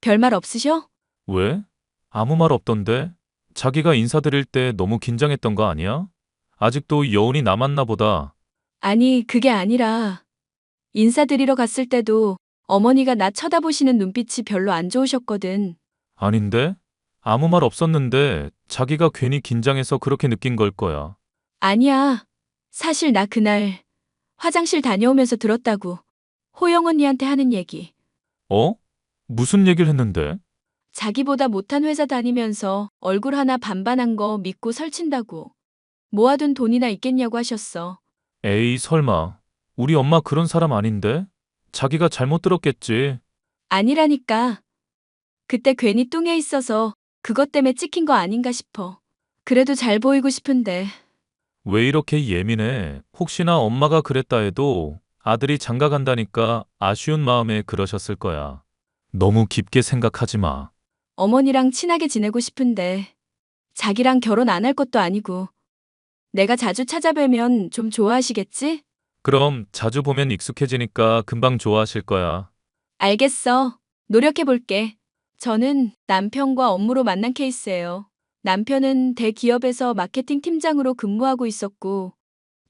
별말 없으셔? 왜? 아무 말 없던데? 자기가 인사드릴 때 너무 긴장했던 거 아니야? 아직도 여운이 남았나 보다. 아니, 그게 아니라 인사드리러 갔을 때도 어머니가 나 쳐다보시는 눈빛이 별로 안 좋으셨거든. 아닌데? 아무 말 없었는데 자기가 괜히 긴장해서 그렇게 느낀 걸 거야. 아니야. 사실 나 그날 화장실 다녀오면서 들었다고. 호영 언니한테 하는 얘기. 어? 무슨 얘기를 했는데? 자기보다 못한 회사 다니면서 얼굴 하나 반반한 거 믿고 설친다고. 모아둔 돈이나 있겠냐고 하셨어. 에이, 설마. 우리 엄마 그런 사람 아닌데? 자기가 잘못 들었겠지. 아니라니까. 그때 괜히 뚱해 있어서 그것 때문에 찍힌 거 아닌가 싶어. 그래도 잘 보이고 싶은데. 왜 이렇게 예민해? 혹시나 엄마가 그랬다 해도 아들이 장가 간다니까 아쉬운 마음에 그러셨을 거야. 너무 깊게 생각하지 마. 어머니랑 친하게 지내고 싶은데 자기랑 결혼 안 할 것도 아니고 내가 자주 찾아뵈면 좀 좋아하시겠지? 그럼 자주 보면 익숙해지니까 금방 좋아하실 거야. 알겠어. 노력해볼게. 저는 남편과 업무로 만난 케이스예요. 남편은 대기업에서 마케팅 팀장으로 근무하고 있었고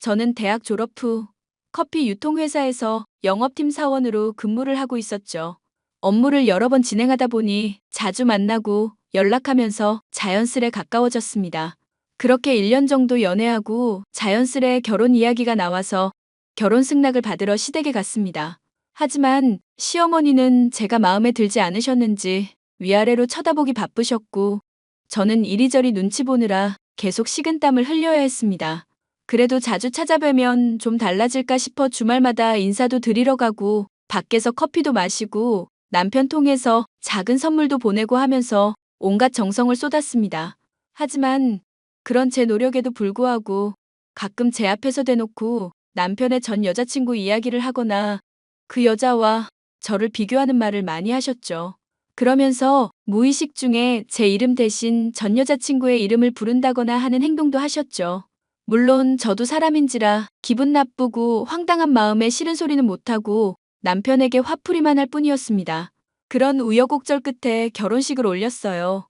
저는 대학 졸업 후 커피 유통회사에서 영업팀 사원으로 근무를 하고 있었죠. 업무를 여러 번 진행하다 보니 자주 만나고 연락하면서 자연스레 가까워졌습니다. 그렇게 1년 정도 연애하고 자연스레 결혼 이야기가 나와서 결혼 승낙을 받으러 시댁에 갔습니다. 하지만 시어머니는 제가 마음에 들지 않으셨는지 위아래로 쳐다보기 바쁘셨고 저는 이리저리 눈치 보느라 계속 식은땀을 흘려야 했습니다. 그래도 자주 찾아뵈면 좀 달라질까 싶어 주말마다 인사도 드리러 가고 밖에서 커피도 마시고 남편 통해서 작은 선물도 보내고 하면서 온갖 정성을 쏟았습니다. 하지만 그런 제 노력에도 불구하고 가끔 제 앞에서 대놓고 남편의 전 여자친구 이야기를 하거나 그 여자와 저를 비교하는 말을 많이 하셨죠. 그러면서 무의식 중에 제 이름 대신 전 여자친구의 이름을 부른다거나 하는 행동도 하셨죠. 물론 저도 사람인지라 기분 나쁘고 황당한 마음에 싫은 소리는 못하고 남편에게 화풀이만 할 뿐이었습니다. 그런 우여곡절 끝에 결혼식을 올렸어요.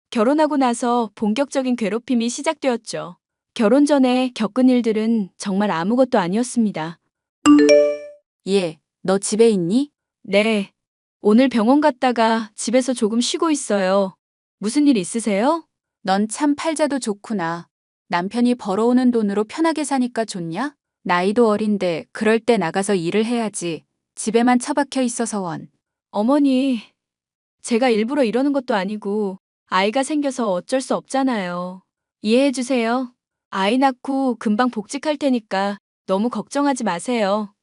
결혼하고 나서 본격적인 괴롭힘이 시작되었죠. 결혼 전에 겪은 일들은 정말 아무것도 아니었습니다. 얘, 너 집에 있니? 네. 오늘 병원 갔다가 집에서 조금 쉬고 있어요. 무슨 일 있으세요? 넌 참 팔자도 좋구나. 남편이 벌어오는 돈으로 편하게 사니까 좋냐? 나이도 어린데 그럴 때 나가서 일을 해야지. 집에만 처박혀 있어서 원. 어머니, 제가 일부러 이러는 것도 아니고 아이가 생겨서 어쩔 수 없잖아요. 이해해주세요. 아이 낳고 금방 복직할 테니까 너무 걱정하지 마세요.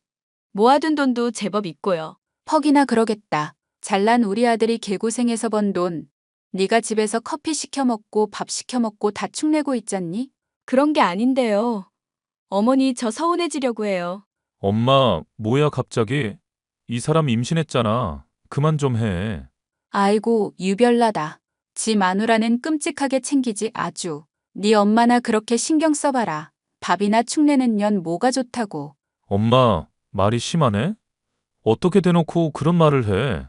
모아둔 돈도 제법 있고요. 퍽이나 그러겠다. 잘난 우리 아들이 개고생해서 번 돈. 네가 집에서 커피 시켜 먹고 밥 시켜 먹고 다 축내고 있잖니? 그런 게 아닌데요. 어머니 저 서운해지려고 해요. 엄마, 뭐야 갑자기? 이 사람 임신했잖아. 그만 좀 해. 아이고 유별나다. 지 마누라는 끔찍하게 챙기지 아주. 네 엄마나 그렇게 신경 써봐라. 밥이나 축내는 년 뭐가 좋다고. 엄마, 말이 심하네? 어떻게 대놓고 그런 말을 해?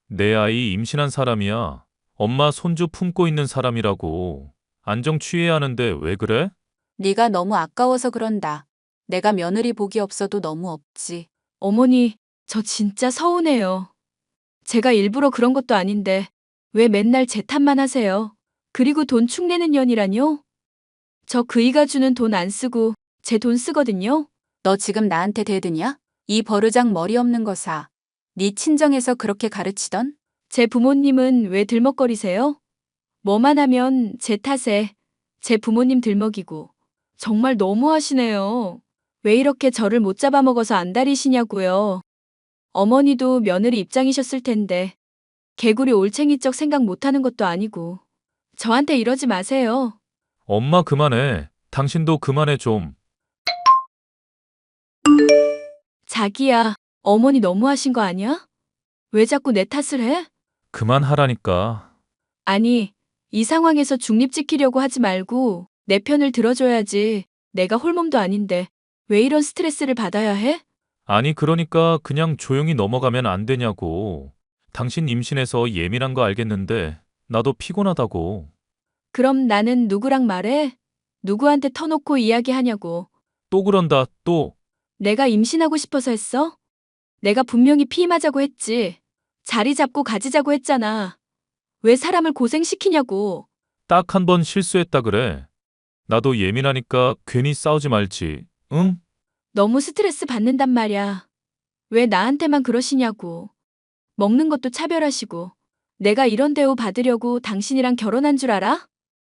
내 아이 임신한 사람이야. 엄마 손주 품고 있는 사람이라고. 안정 취해야 하는데 왜 그래? 네가 너무 아까워서 그런다. 내가 며느리 복이 없어도 너무 없지. 어머니, 저 진짜 서운해요. 제가 일부러 그런 것도 아닌데 왜 맨날 제 탓만 하세요? 그리고 돈 축내는 년이라뇨? 저 그이가 주는 돈 안 쓰고 제 돈 쓰거든요. 너 지금 나한테 대드냐? 이 버르장 머리 없는 거사. 네 친정에서 그렇게 가르치던? 제 부모님은 왜 들먹거리세요? 뭐만 하면 제 탓에 제 부모님 들먹이고. 정말 너무하시네요. 왜 이렇게 저를 못 잡아먹어서 안달이시냐고요. 어머니도 며느리 입장이셨을 텐데 개구리 올챙이적 생각 못하는 것도 아니고 저한테 이러지 마세요. 엄마 그만해. 당신도 그만해 좀. 자기야, 어머니 너무하신 거 아니야? 왜 자꾸 내 탓을 해? 그만하라니까. 아니, 이 상황에서 중립 지키려고 하지 말고 내 편을 들어줘야지. 내가 홀몸도 아닌데 왜 이런 스트레스를 받아야 해? 아니 그러니까 그냥 조용히 넘어가면 안 되냐고. 당신 임신해서 예민한 거 알겠는데 나도 피곤하다고. 그럼 나는 누구랑 말해? 누구한테 터놓고 이야기하냐고. 또 그런다 또. 내가 임신하고 싶어서 했어? 내가 분명히 피임하자고 했지. 자리 잡고 가지자고 했잖아. 왜 사람을 고생시키냐고. 딱 한 번 실수했다 그래. 나도 예민하니까 괜히 싸우지 말지. 응? 너무 스트레스 받는단 말야. 왜 나한테만 그러시냐고. 먹는 것도 차별하시고. 내가 이런 대우 받으려고 당신이랑 결혼한 줄 알아?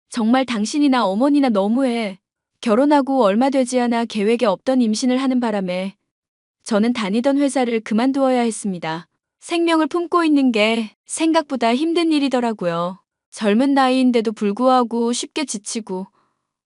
정말 당신이나 어머니나 너무해. 결혼하고 얼마 되지 않아 계획에 없던 임신을 하는 바람에 저는 다니던 회사를 그만두어야 했습니다. 생명을 품고 있는 게 생각보다 힘든 일이더라고요. 젊은 나이인데도 불구하고 쉽게 지치고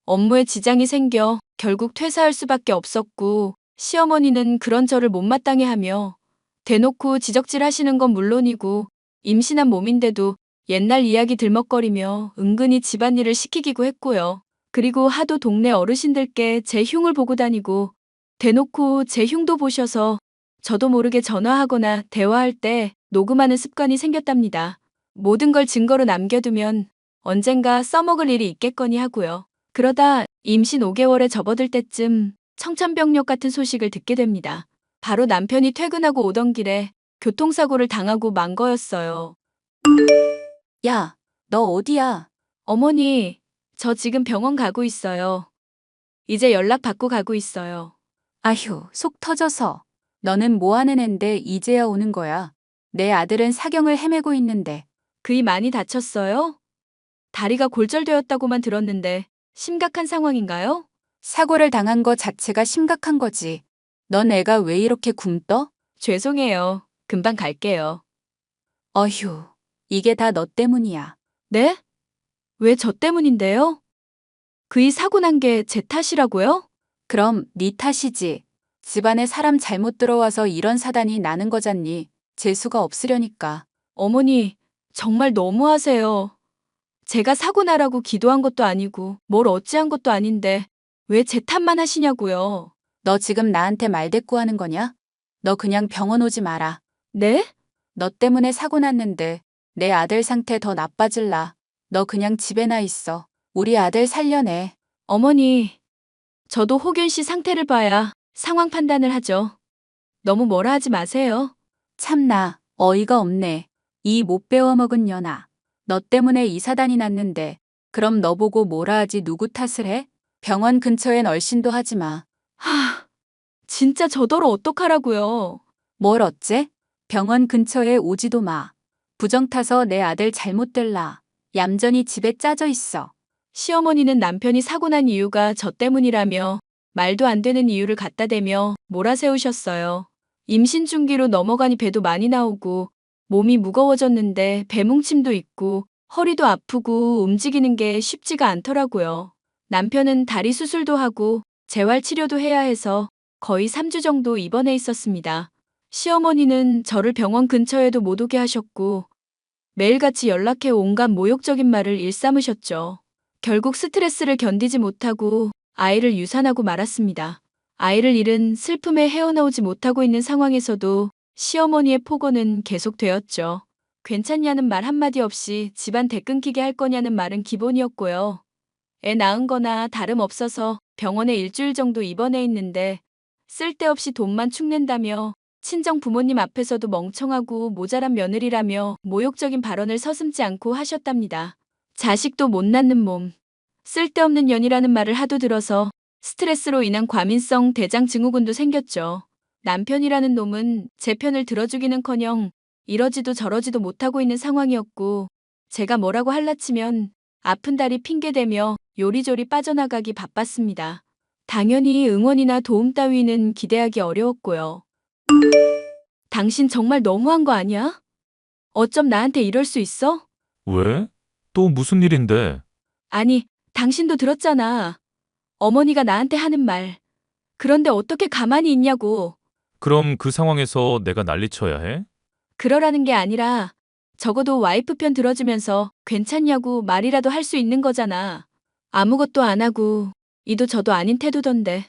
업무에 지장이 생겨 결국 퇴사할 수밖에 없었고 시어머니는 그런 저를 못마땅해 하며 대놓고 지적질 하시는 건 물론이고 임신한 몸인데도 옛날 이야기 들먹거리며 은근히 집안일을 시키기고 했고요. 그리고 하도 동네 어르신들께 제 흉을 보고 다니고 대놓고 제 흉도 보셔서 저도 모르게 전화하거나 대화할 때 녹음하는 습관이 생겼답니다. 모든 걸 증거로 남겨두면 언젠가 써먹을 일이 있겠거니 하고요. 그러다 임신 5개월에 접어들 때쯤 청천벽력 같은 소식을 듣게 됩니다. 바로 남편이 퇴근하고 오던 길에 교통사고를 당하고 만 거였어요. 야, 너 어디야? 어머니, 저 지금 병원 가고 있어요. 이제 연락 받고 가고 있어요. 아휴, 속 터져서. 너는 뭐 하는 앤데 이제야 오는 거야. 내 아들은 사경을 헤매고 있는데. 그이 많이 다쳤어요? 다리가 골절되었다고만 들었는데 심각한 상황인가요? 사고를 당한 거 자체가 심각한 거지. 넌 애가 왜 이렇게 굼떠? 죄송해요. 금방 갈게요. 어휴, 이게 다 너 때문이야. 네? 왜 저 때문인데요? 그이 사고 난 게 제 탓이라고요? 그럼 네 탓이지. 집안에 사람 잘못 들어와서 이런 사단이 나는 거잖니. 재수가 없으려니까. 어머니, 정말 너무하세요. 제가 사고 나라고 기도한 것도 아니고 뭘 어찌한 것도 아닌데 왜 제 탓만 하시냐고요. 너 지금 나한테 말대꾸하는 거냐? 너 그냥 병원 오지 마라. 네? 너 때문에 사고 났는데 내 아들 상태 더 나빠질라. 너 그냥 집에나 있어. 우리 아들 살려내. 어머니, 저도 호균 씨 상태를 봐야 상황 판단을 하죠. 너무 뭐라 하지 마세요. 참나, 어이가 없네. 이 못 배워먹은 년아. 너 때문에 이 사단이 났는데 그럼 너 보고 뭐라 하지 누구 탓을 해? 병원 근처엔 얼씬도 하지 마. 하, 진짜 저더러 어떡하라고요. 뭘 어째? 병원 근처에 오지도 마. 부정 타서 내 아들 잘못 될라. 얌전히 집에 짜져 있어. 시어머니는 남편이 사고 난 이유가 저 때문이라며 말도 안 되는 이유를 갖다 대며 몰아세우셨어요. 임신 중기로 넘어가니 배도 많이 나오고 몸이 무거워졌는데 배뭉침도 있고 허리도 아프고 움직이는 게 쉽지가 않더라고요. 남편은 다리 수술도 하고 재활 치료도 해야 해서 거의 3주 정도 입원해 있었습니다. 시어머니는 저를 병원 근처에도 못 오게 하셨고 매일같이 연락해 온갖 모욕적인 말을 일삼으셨죠. 결국 스트레스를 견디지 못하고 아이를 유산하고 말았습니다. 아이를 잃은 슬픔에 헤어나오지 못하고 있는 상황에서도 시어머니의 폭언은 계속되었죠. 괜찮냐는 말 한마디 없이 집안 대 끊기게 할 거냐는 말은 기본이었고요. 애 낳은 거나 다름없어서 병원에 일주일 정도 입원해 있는데 쓸데없이 돈만 축낸다며 친정 부모님 앞에서도 멍청하고 모자란 며느리라며 모욕적인 발언을 서슴지 않고 하셨답니다. 자식도 못 낳는 몸, 쓸데없는 년이라는 말을 하도 들어서 스트레스로 인한 과민성 대장 증후군도 생겼죠. 남편이라는 놈은 제 편을 들어주기는커녕 이러지도 저러지도 못하고 있는 상황이었고 제가 뭐라고 할라치면 아픈 다리 핑계대며 요리조리 빠져나가기 바빴습니다. 당연히 응원이나 도움 따위는 기대하기 어려웠고요. 당신 정말 너무한 거 아니야? 어쩜 나한테 이럴 수 있어? 왜? 또 무슨 일인데? 아니, 당신도 들었잖아. 어머니가 나한테 하는 말. 그런데 어떻게 가만히 있냐고. 그럼 그 상황에서 내가 난리쳐야 해? 그러라는 게 아니라 적어도 와이프 편 들어주면서 괜찮냐고 말이라도 할 수 있는 거잖아. 아무것도 안 하고 이도 저도 아닌 태도던데.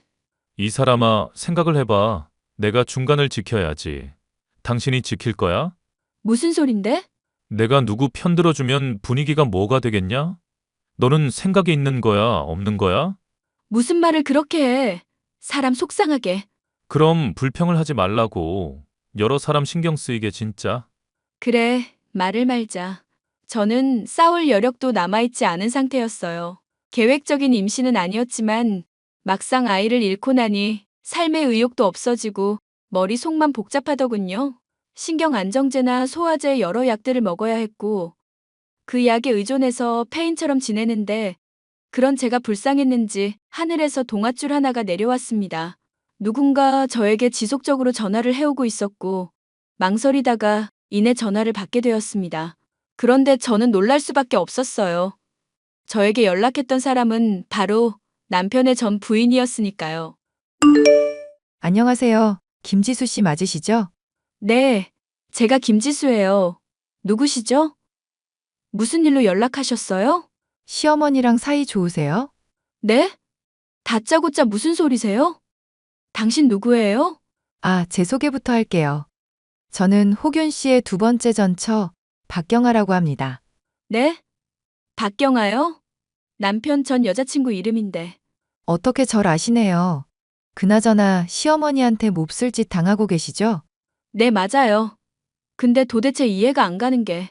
이 사람아, 생각을 해봐. 내가 중간을 지켜야지. 당신이 지킬 거야? 무슨 소린데? 내가 누구 편 들어주면 분위기가 뭐가 되겠냐? 너는 생각이 있는 거야, 없는 거야? 무슨 말을 그렇게 해. 사람 속상하게. 그럼 불평을 하지 말라고. 여러 사람 신경 쓰이게 진짜. 그래, 말을 말자. 저는 싸울 여력도 남아있지 않은 상태였어요. 계획적인 임신은 아니었지만 막상 아이를 잃고 나니 삶의 의욕도 없어지고 머릿속만 복잡하더군요. 신경안정제나 소화제 여러 약들을 먹어야 했고 그 약에 의존해서 폐인처럼 지내는데 그런 제가 불쌍했는지 하늘에서 동아줄 하나가 내려왔습니다. 누군가 저에게 지속적으로 전화를 해오고 있었고 망설이다가 이내 전화를 받게 되었습니다. 그런데 저는 놀랄 수밖에 없었어요. 저에게 연락했던 사람은 바로 남편의 전 부인이었으니까요. 안녕하세요. 김지수 씨 맞으시죠? 네, 제가 김지수예요. 누구시죠? 무슨 일로 연락하셨어요? 시어머니랑 사이 좋으세요? 네? 다짜고짜 무슨 소리세요? 당신 누구예요? 아, 제 소개부터 할게요. 저는 호균 씨의 두 번째 전처 박경아라고 합니다. 네? 박경아요? 남편 전 여자친구 이름인데. 어떻게 절 아시네요. 그나저나 시어머니한테 몹쓸 짓 당하고 계시죠? 네, 맞아요. 근데 도대체 이해가 안 가는 게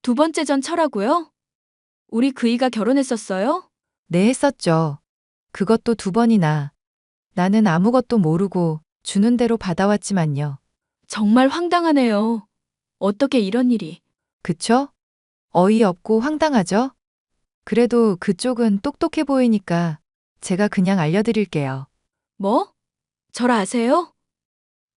두 번째 전처라고요? 우리 그이가 결혼했었어요? 네, 했었죠. 그것도 두 번이나. 나는 아무것도 모르고 주는 대로 받아왔지만요. 정말 황당하네요. 어떻게 이런 일이. 그쵸? 어이없고 황당하죠? 그래도 그쪽은 똑똑해 보이니까 제가 그냥 알려드릴게요. 뭐? 절 아세요?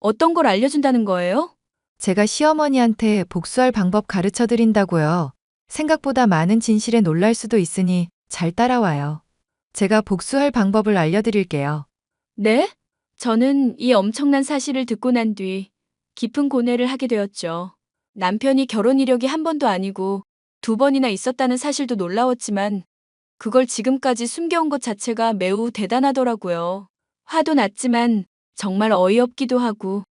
어떤 걸 알려준다는 거예요? 제가 시어머니한테 복수할 방법 가르쳐 드린다고요. 생각보다 많은 진실에 놀랄 수도 있으니 잘 따라와요. 제가 복수할 방법을 알려드릴게요. 네? 저는 이 엄청난 사실을 듣고 난 뒤 깊은 고뇌를 하게 되었죠. 남편이 결혼 이력이 한 번도 아니고 두 번이나 있었다는 사실도 놀라웠지만 그걸 지금까지 숨겨온 것 자체가 매우 대단하더라고요. 화도 났지만 정말 어이없기도 하고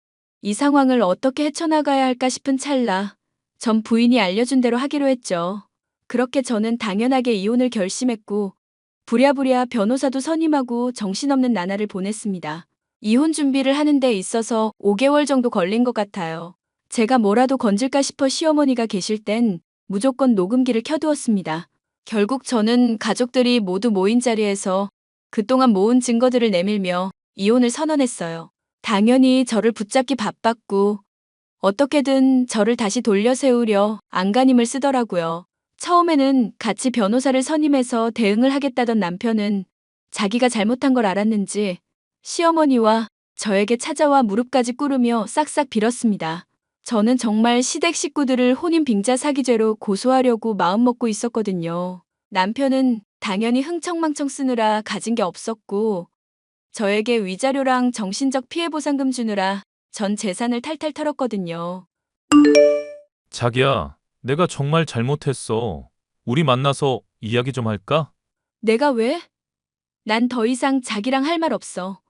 이 상황을 어떻게 헤쳐나가야 할까 싶은 찰나 전 부인이 알려준 대로 하기로 했죠. 그렇게 저는 당연하게 이혼을 결심했고 부랴부랴 변호사도 선임하고 정신없는 나날을 보냈습니다. 이혼 준비를 하는 데 있어서 5개월 정도 걸린 것 같아요. 제가 뭐라도 건질까 싶어 시어머니가 계실 땐 무조건 녹음기를 켜두었습니다. 결국 저는 가족들이 모두 모인 자리에서 그동안 모은 증거들을 내밀며 이혼을 선언했어요. 당연히 저를 붙잡기 바빴고 어떻게든 저를 다시 돌려 세우려 안간힘을 쓰더라고요. 처음에는 같이 변호사를 선임해서 대응을 하겠다던 남편은 자기가 잘못한 걸 알았는지 시어머니와 저에게 찾아와 무릎까지 꿇으며 싹싹 빌었습니다. 저는 정말 시댁 식구들을 혼인 빙자 사기죄로 고소하려고 마음먹고 있었거든요. 남편은 당연히 흥청망청 쓰느라 가진 게 없었고 저에게 위자료랑 정신적 피해 보상금 주느라 전 재산을 탈탈 털었거든요. 자기야, 내가 정말 잘못했어. 우리 만나서 이야기 좀 할까? 내가 왜? 난 더 이상 자기랑 할 말 없어.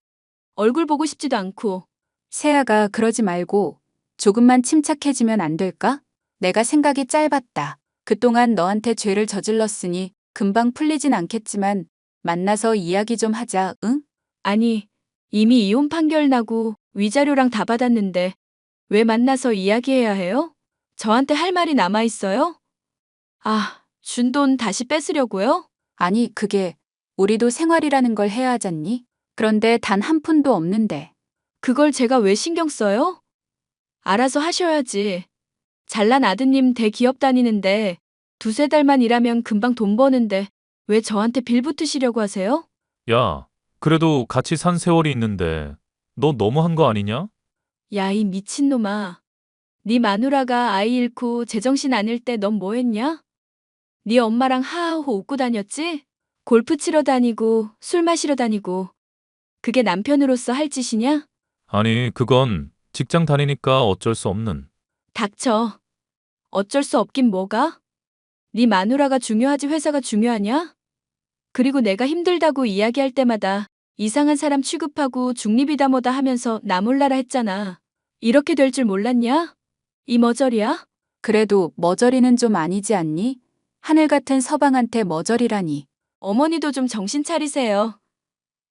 얼굴 보고 싶지도 않고. 세아가 그러지 말고 조금만 침착해지면 안 될까? 내가 생각이 짧았다. 그동안 너한테 죄를 저질렀으니 금방 풀리진 않겠지만 만나서 이야기 좀 하자, 응? 아니, 이미 이혼 판결 나고 위자료랑 다 받았는데 왜 만나서 이야기해야 해요? 저한테 할 말이 남아 있어요? 아, 준 돈 다시 뺏으려고요? 아니, 그게 우리도 생활이라는 걸 해야 하잖니? 그런데 단 한 푼도 없는데. 그걸 제가 왜 신경 써요? 알아서 하셔야지. 잘난 아드님 대기업 다니는데 두세 달만 일하면 금방 돈 버는데 왜 저한테 빌 붙으시려고 하세요? 야, 그래도 같이 산 세월이 있는데 너 너무한 거 아니냐? 야, 이 미친놈아. 네 마누라가 아이 잃고 제정신 아닐 때 넌 뭐 했냐? 네 엄마랑 하하호 웃고 다녔지? 골프 치러 다니고 술 마시러 다니고. 그게 남편으로서 할 짓이냐? 아니, 그건 직장 다니니까 어쩔 수 없는. 닥쳐. 어쩔 수 없긴 뭐가? 네 마누라가 중요하지 회사가 중요하냐? 그리고 내가 힘들다고 이야기할 때마다 이상한 사람 취급하고 중립이다 뭐다 하면서 나 몰라라 했잖아. 이렇게 될 줄 몰랐냐? 이 머저리야? 그래도 머저리는 좀 아니지 않니? 하늘 같은 서방한테 머저리라니. 어머니도 좀 정신 차리세요.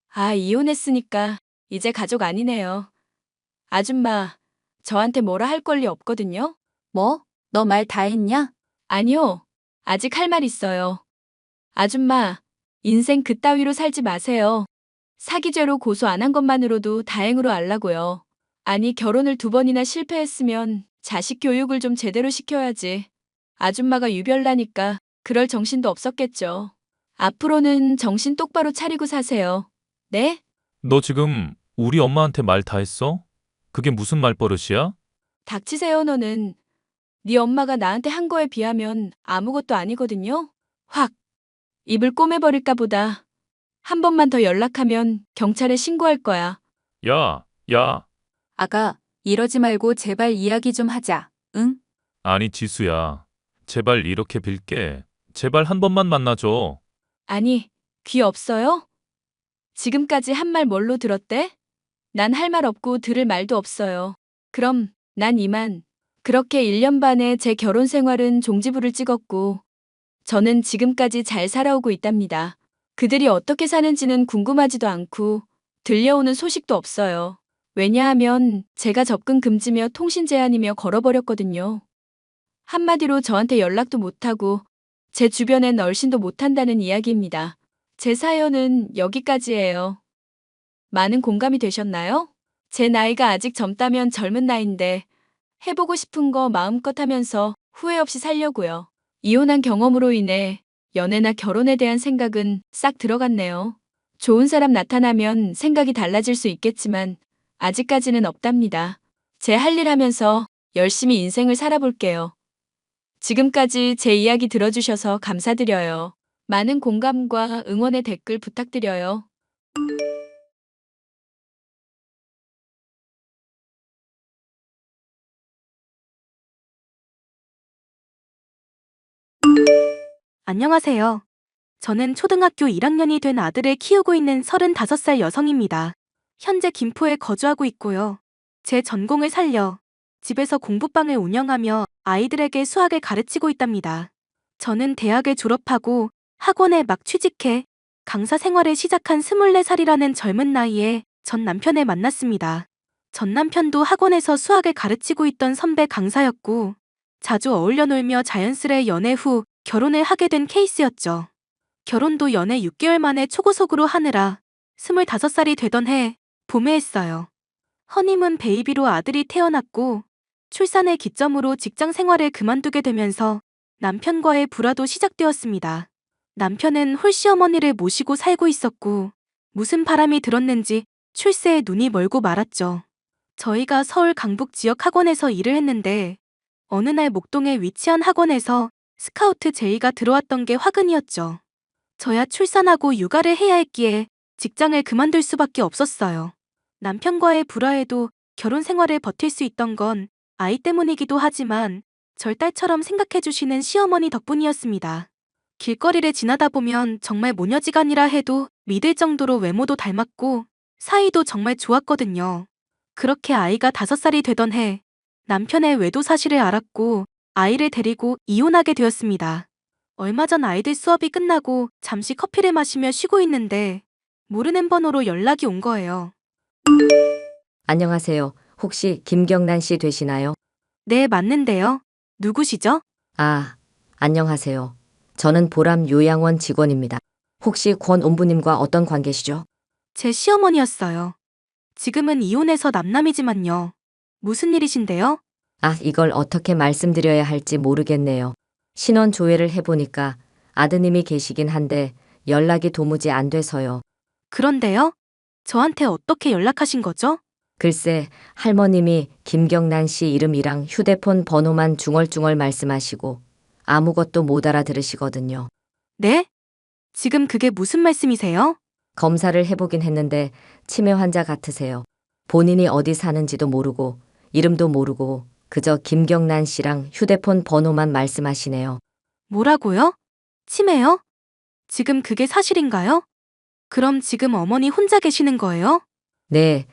아, 이혼했으니까 이제 가족 아니네요. 아줌마, 저한테 뭐라 할 권리 없거든요? 뭐? 너 말 다 했냐? 아니요. 아직 할 말 있어요. 아줌마, 인생 그따위로 살지 마세요. 사기죄로 고소 안 한 것만으로도 다행으로 알라고요. 아니, 결혼을 2번이나 실패했으면 자식 교육을 좀 제대로 시켜야지. 아줌마가 유별나니까 그럴 정신도 없었겠죠. 앞으로는 정신 똑바로 차리고 사세요. 네? 너 지금 우리 엄마한테 말 다 했어? 그게 무슨 말버릇이야? 닥치세요, 너는. 네 엄마가 나한테 한 거에 비하면 아무것도 아니거든요. 확 입을 꼬매버릴까 보다. 한 번만 더 연락하면 경찰에 신고할 거야. 야, 야. 아가, 이러지 말고 제발 이야기 좀 하자, 응? 아니, 지수야. 제발 이렇게 빌게. 제발 한 번만 만나줘. 아니, 귀 없어요? 지금까지 한 말 뭘로 들었대? 난 할 말 없고 들을 말도 없어요. 그럼 난 이만. 그렇게 1년 반의 제 결혼 생활은 종지부를 찍었고 저는 지금까지 잘 살아오고 있답니다. 그들이 어떻게 사는지는 궁금하지도 않고 들려오는 소식도 없어요. 왜냐하면 제가 접근 금지며 통신 제한이며 걸어버렸거든요. 한마디로 저한테 연락도 못하고 제 주변엔 얼씬도 못한다는 이야기입니다. 제 사연은 여기까지예요. 많은 공감이 되셨나요? 제 나이가 아직 젊다면 젊은 나이인데 해보고 싶은 거 마음껏 하면서 후회 없이 살려고요. 이혼한 경험으로 인해 연애나 결혼에 대한 생각은 싹 들어갔네요. 좋은 사람 나타나면 생각이 달라질 수 있겠지만 아직까지는 없답니다. 제 할 일 하면서 열심히 인생을 살아볼게요. 지금까지 제 이야기 들어주셔서 감사드려요. 많은 공감과 응원의 댓글 부탁드려요. 안녕하세요. 저는 초등학교 1학년이 된 아들을 키우고 있는 35살 여성입니다. 현재 김포에 거주하고 있고요. 제 전공을 살려 집에서 공부방을 운영하며 아이들에게 수학을 가르치고 있답니다. 저는 대학을 졸업하고 학원에 막 취직해 강사 생활을 시작한 24살이라는 젊은 나이에 전 남편을 만났습니다. 전 남편도 학원에서 수학을 가르치고 있던 선배 강사였고 자주 어울려 놀며 자연스레 연애 후 결혼을 하게 된 케이스였죠. 결혼도 연애 6개월 만에 초고속으로 하느라 25살이 되던 해 봄에 했어요. 허니문 베이비로 아들이 태어났고 출산을 기점으로 직장 생활을 그만두게 되면서 남편과의 불화도 시작되었습니다. 남편은 홀시어머니를 모시고 살고 있었고 무슨 바람이 들었는지 출세에 눈이 멀고 말았죠. 저희가 서울 강북 지역 학원에서 일을 했는데 어느 날 목동에 위치한 학원에서 스카우트 제의가 들어왔던 게 화근이었죠. 저야 출산하고 육아를 해야 했기에 직장을 그만둘 수밖에 없었어요. 남편과의 불화에도 결혼 생활을 버틸 수 있던 건 아이 때문이기도 하지만 절 딸처럼 생각해주시는 시어머니 덕분이었습니다. 길거리를 지나다 보면 정말 모녀지간이라 해도 믿을 정도로 외모도 닮았고 사이도 정말 좋았거든요. 그렇게 아이가 5살이 되던 해 남편의 외도 사실을 알았고 아이를 데리고 이혼하게 되었습니다. 얼마 전 아이들 수업이 끝나고 잠시 커피를 마시며 쉬고 있는데 모르는 번호로 연락이 온 거예요. 안녕하세요. 혹시 김경란 씨 되시나요? 네, 맞는데요. 누구시죠? 아, 안녕하세요. 저는 보람 요양원 직원입니다. 혹시 권 옴부님과 어떤 관계시죠? 제 시어머니였어요. 지금은 이혼해서 남남이지만요. 무슨 일이신데요? 아, 이걸 어떻게 말씀드려야 할지 모르겠네요. 신원 조회를 해보니까 아드님이 계시긴 한데 연락이 도무지 안 돼서요. 그런데요? 저한테 어떻게 연락하신 거죠? 글쎄, 할머님이 김경란 씨 이름이랑 휴대폰 번호만 중얼중얼 말씀하시고 아무것도 못 알아들으시거든요. 네? 지금 그게 무슨 말씀이세요? 검사를 해보긴 했는데 치매 환자 같으세요. 본인이 어디 사는지도 모르고 이름도 모르고 그저 김경란 씨랑 휴대폰 번호만 말씀하시네요. 뭐라고요? 치매요? 지금 그게 사실인가요? 그럼 지금 어머니 혼자 계시는 거예요? 네,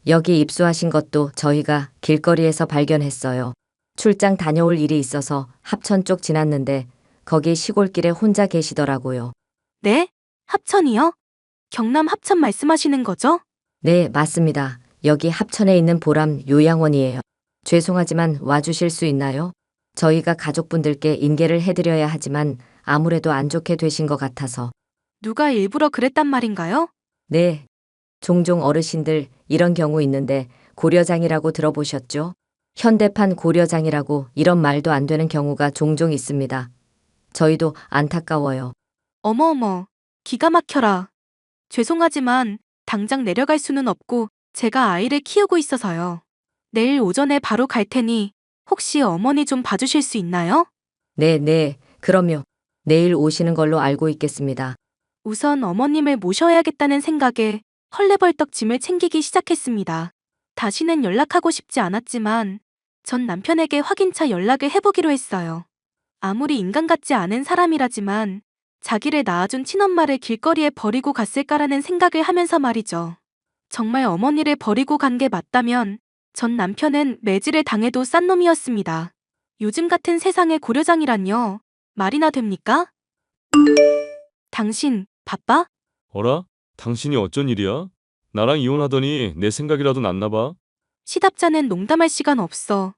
여기 입수하신 것도 저희가 길거리에서 발견했어요. 출장 다녀올 일이 있어서 합천 쪽 지났는데 거기 시골길에 혼자 계시더라고요. 네? 합천이요? 경남 합천 말씀하시는 거죠? 네, 맞습니다. 여기 합천에 있는 보람 요양원이에요. 죄송하지만 와주실 수 있나요? 저희가 가족분들께 인계를 해드려야 하지만 아무래도 안 좋게 되신 것 같아서. 누가 일부러 그랬단 말인가요? 네, 종종 어르신들 이런 경우 있는데 고려장이라고 들어보셨죠? 현대판 고려장이라고 이런 말도 안 되는 경우가 종종 있습니다. 저희도 안타까워요. 어머어머, 기가 막혀라. 죄송하지만 당장 내려갈 수는 없고 제가 아이를 키우고 있어서요. 내일 오전에 바로 갈 테니 혹시 어머니 좀 봐주실 수 있나요? 네, 그럼요. 내일 오시는 걸로 알고 있겠습니다. 우선 어머님을 모셔야겠다는 생각에 헐레벌떡 짐을 챙기기 시작했습니다. 다시는 연락하고 싶지 않았지만 전 남편에게 확인차 연락을 해보기로 했어요. 아무리 인간 같지 않은 사람이라지만 자기를 낳아준 친엄마를 길거리에 버리고 갔을까라는 생각을 하면서 말이죠. 정말 어머니를 버리고 간 게 맞다면 전 남편은 매질을 당해도 싼 놈이었습니다. 요즘 같은 세상에 고려장이란요. 말이나 됩니까? 당신 바빠? 어라? 당신이 어쩐 일이야? 나랑 이혼하더니 내 생각이라도 났나 봐. 시답자는 농담할 시간 없어.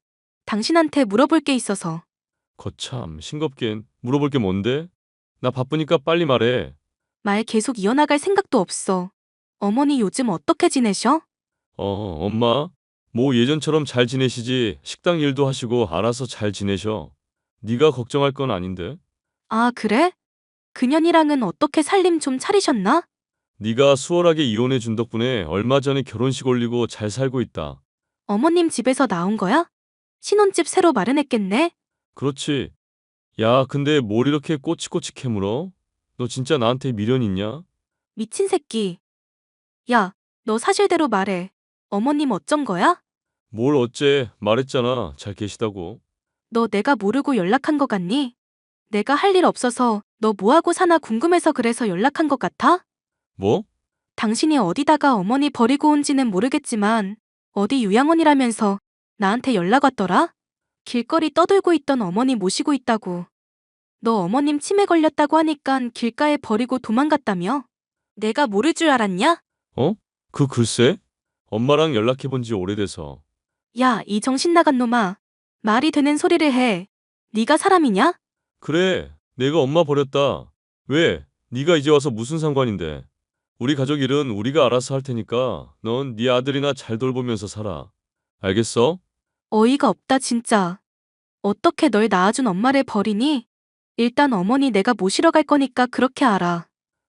당신한테 물어볼 게 있어서. 거참, 싱겁긴. 물어볼 게 뭔데? 나 바쁘니까 빨리 말해. 말 계속 이어나갈 생각도 없어. 어머니 요즘 어떻게 지내셔? 엄마? 뭐 예전처럼 잘 지내시지. 식당 일도 하시고 알아서 잘 지내셔. 네가 걱정할 건 아닌데. 아, 그래? 그년이랑은 어떻게 살림 좀 차리셨나? 네가 수월하게 이혼해 준 덕분에 얼마 전에 결혼식 올리고 잘 살고 있다. 어머님 집에서 나온 거야? 신혼집 새로 마련했겠네? 그렇지. 야, 근데 뭘 이렇게 꼬치꼬치 캐물어? 너 진짜 나한테 미련 있냐? 미친 새끼. 야, 너 사실대로 말해. 어머님 어쩐 거야? 뭘 어째 말했잖아. 잘 계시다고. 너 내가 모르고 연락한 거 같니? 내가 할 일 없어서 너 뭐하고 사나 궁금해서 그래서 연락한 것 같아? 뭐? 당신이 어디다가 어머니 버리고 온지는 모르겠지만 어디 요양원이라면서 나한테 연락 왔더라? 길거리 떠들고 있던 어머니 모시고 있다고. 너 어머님 치매 걸렸다고 하니깐 길가에 버리고 도망갔다며? 내가 모를 줄 알았냐? 그 글쎄? 엄마랑 연락해 본 지 오래돼서. 야, 이 정신 나간 놈아. 말이 되는 소리를 해. 네가 사람이냐? 그래, 내가 엄마 버렸다. 왜? 네가 이제 와서 무슨 상관인데. 우리 가족 일은 우리가 알아서 할 테니까 넌 네 아들이나 잘 돌보면서 살아. 알겠어? 어이가 없다 진짜. 어떻게 널 낳아준 엄마를 버리니? 일단 어머니 내가 모시러 갈 거니까 그렇게 알아.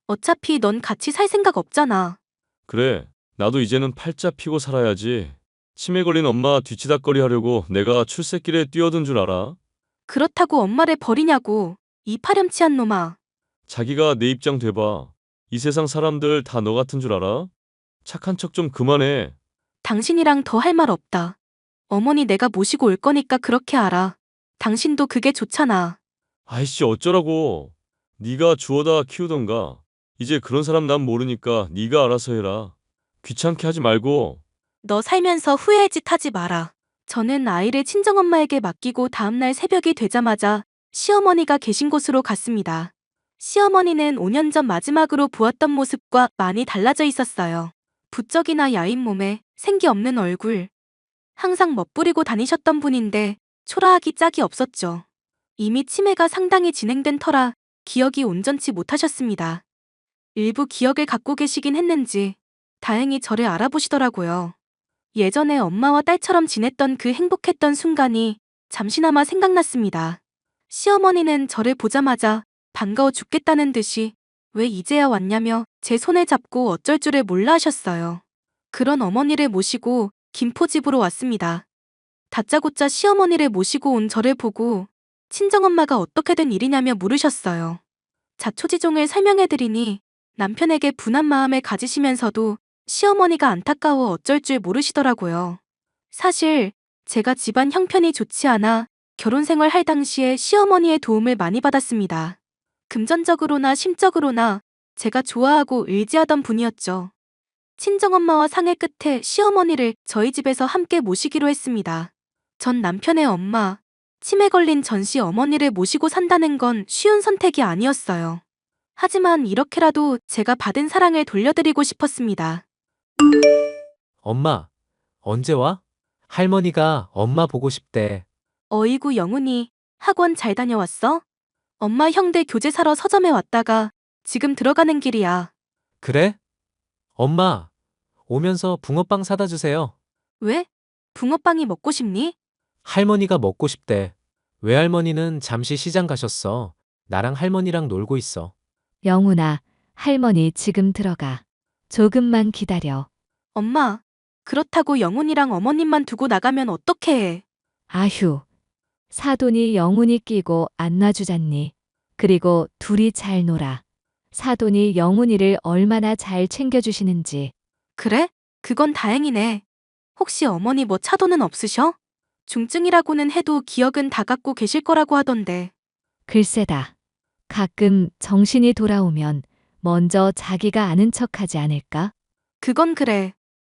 어차피 넌 같이 살 생각 없잖아. 그래, 나도 이제는 팔자 피고 살아야지. 치매 걸린 엄마 뒤치다꺼리 하려고 내가 출세길에 뛰어든 줄 알아? 그렇다고 엄마를 버리냐고. 이 파렴치한 놈아. 자기가 내 입장 돼봐. 이 세상 사람들 다 너 같은 줄 알아? 착한 척 좀 그만해. 당신이랑 더 할 말 없다. 어머니 내가 모시고 올 거니까 그렇게 알아. 당신도 그게 좋잖아. 아이씨 어쩌라고. 네가 주워다 키우던가. 이제 그런 사람 난 모르니까 네가 알아서 해라. 귀찮게 하지 말고. 너 살면서 후회할 짓 하지 마라. 저는 아이를 친정엄마에게 맡기고 다음날 새벽이 되자마자 시어머니가 계신 곳으로 갔습니다. 시어머니는 5년 전 마지막으로 보았던 모습과 많이 달라져 있었어요. 부쩍이나 야윈 몸에 생기 없는 얼굴. 항상 멋부리고 다니셨던 분인데 초라하기 짝이 없었죠. 이미 치매가 상당히 진행된 터라 기억이 온전치 못하셨습니다. 일부 기억을 갖고 계시긴 했는지 다행히 저를 알아보시더라고요. 예전에 엄마와 딸처럼 지냈던 그 행복했던 순간이 잠시나마 생각났습니다. 시어머니는 저를 보자마자 반가워 죽겠다는 듯이 왜 이제야 왔냐며 제 손을 잡고 어쩔 줄을 몰라 하셨어요. 그런 어머니를 모시고 김포집으로 왔습니다. 다짜고짜 시어머니를 모시고 온 저를 보고 친정엄마가 어떻게 된 일이냐며 물으셨어요. 자초지종을 설명해드리니 남편에게 분한 마음을 가지시면서도 시어머니가 안타까워 어쩔 줄 모르시더라고요. 사실 제가 집안 형편이 좋지 않아 결혼 생활할 당시에 시어머니의 도움을 많이 받았습니다. 금전적으로나 심적으로나 제가 좋아하고 의지하던 분이었죠. 친정엄마와 상의 끝에 시어머니를 저희 집에서 함께 모시기로 했습니다. 전 남편의 엄마, 치매 걸린 전씨 어머니를 모시고 산다는 건 쉬운 선택이 아니었어요. 하지만 이렇게라도 제가 받은 사랑을 돌려드리고 싶었습니다. 엄마, 언제 와? 할머니가 엄마 보고 싶대. 어이구 영훈이, 학원 잘 다녀왔어? 엄마 형들 교재 사러 서점에 왔다가 지금 들어가는 길이야. 그래? 엄마, 오면서 붕어빵 사다 주세요. 왜? 붕어빵이 먹고 싶니? 할머니가 먹고 싶대. 외할머니는 잠시 시장 가셨어. 나랑 할머니랑 놀고 있어. 영훈아, 할머니 지금 들어가. 조금만 기다려. 엄마, 그렇다고 영훈이랑 어머님만 두고 나가면 어떡해 해. 아휴, 사돈이 영훈이 끼고 안 놔주잖니. 그리고 둘이 잘 놀아. 사돈이 영훈이를 얼마나 잘 챙겨주시는지. 그래? 그건 다행이네. 혹시 어머니 뭐 차도는 없으셔? 중증이라고는 해도 기억은 다 갖고 계실 거라고 하던데. 글쎄다. 가끔 정신이 돌아오면 먼저 자기가 아는 척하지 않을까? 그건 그래.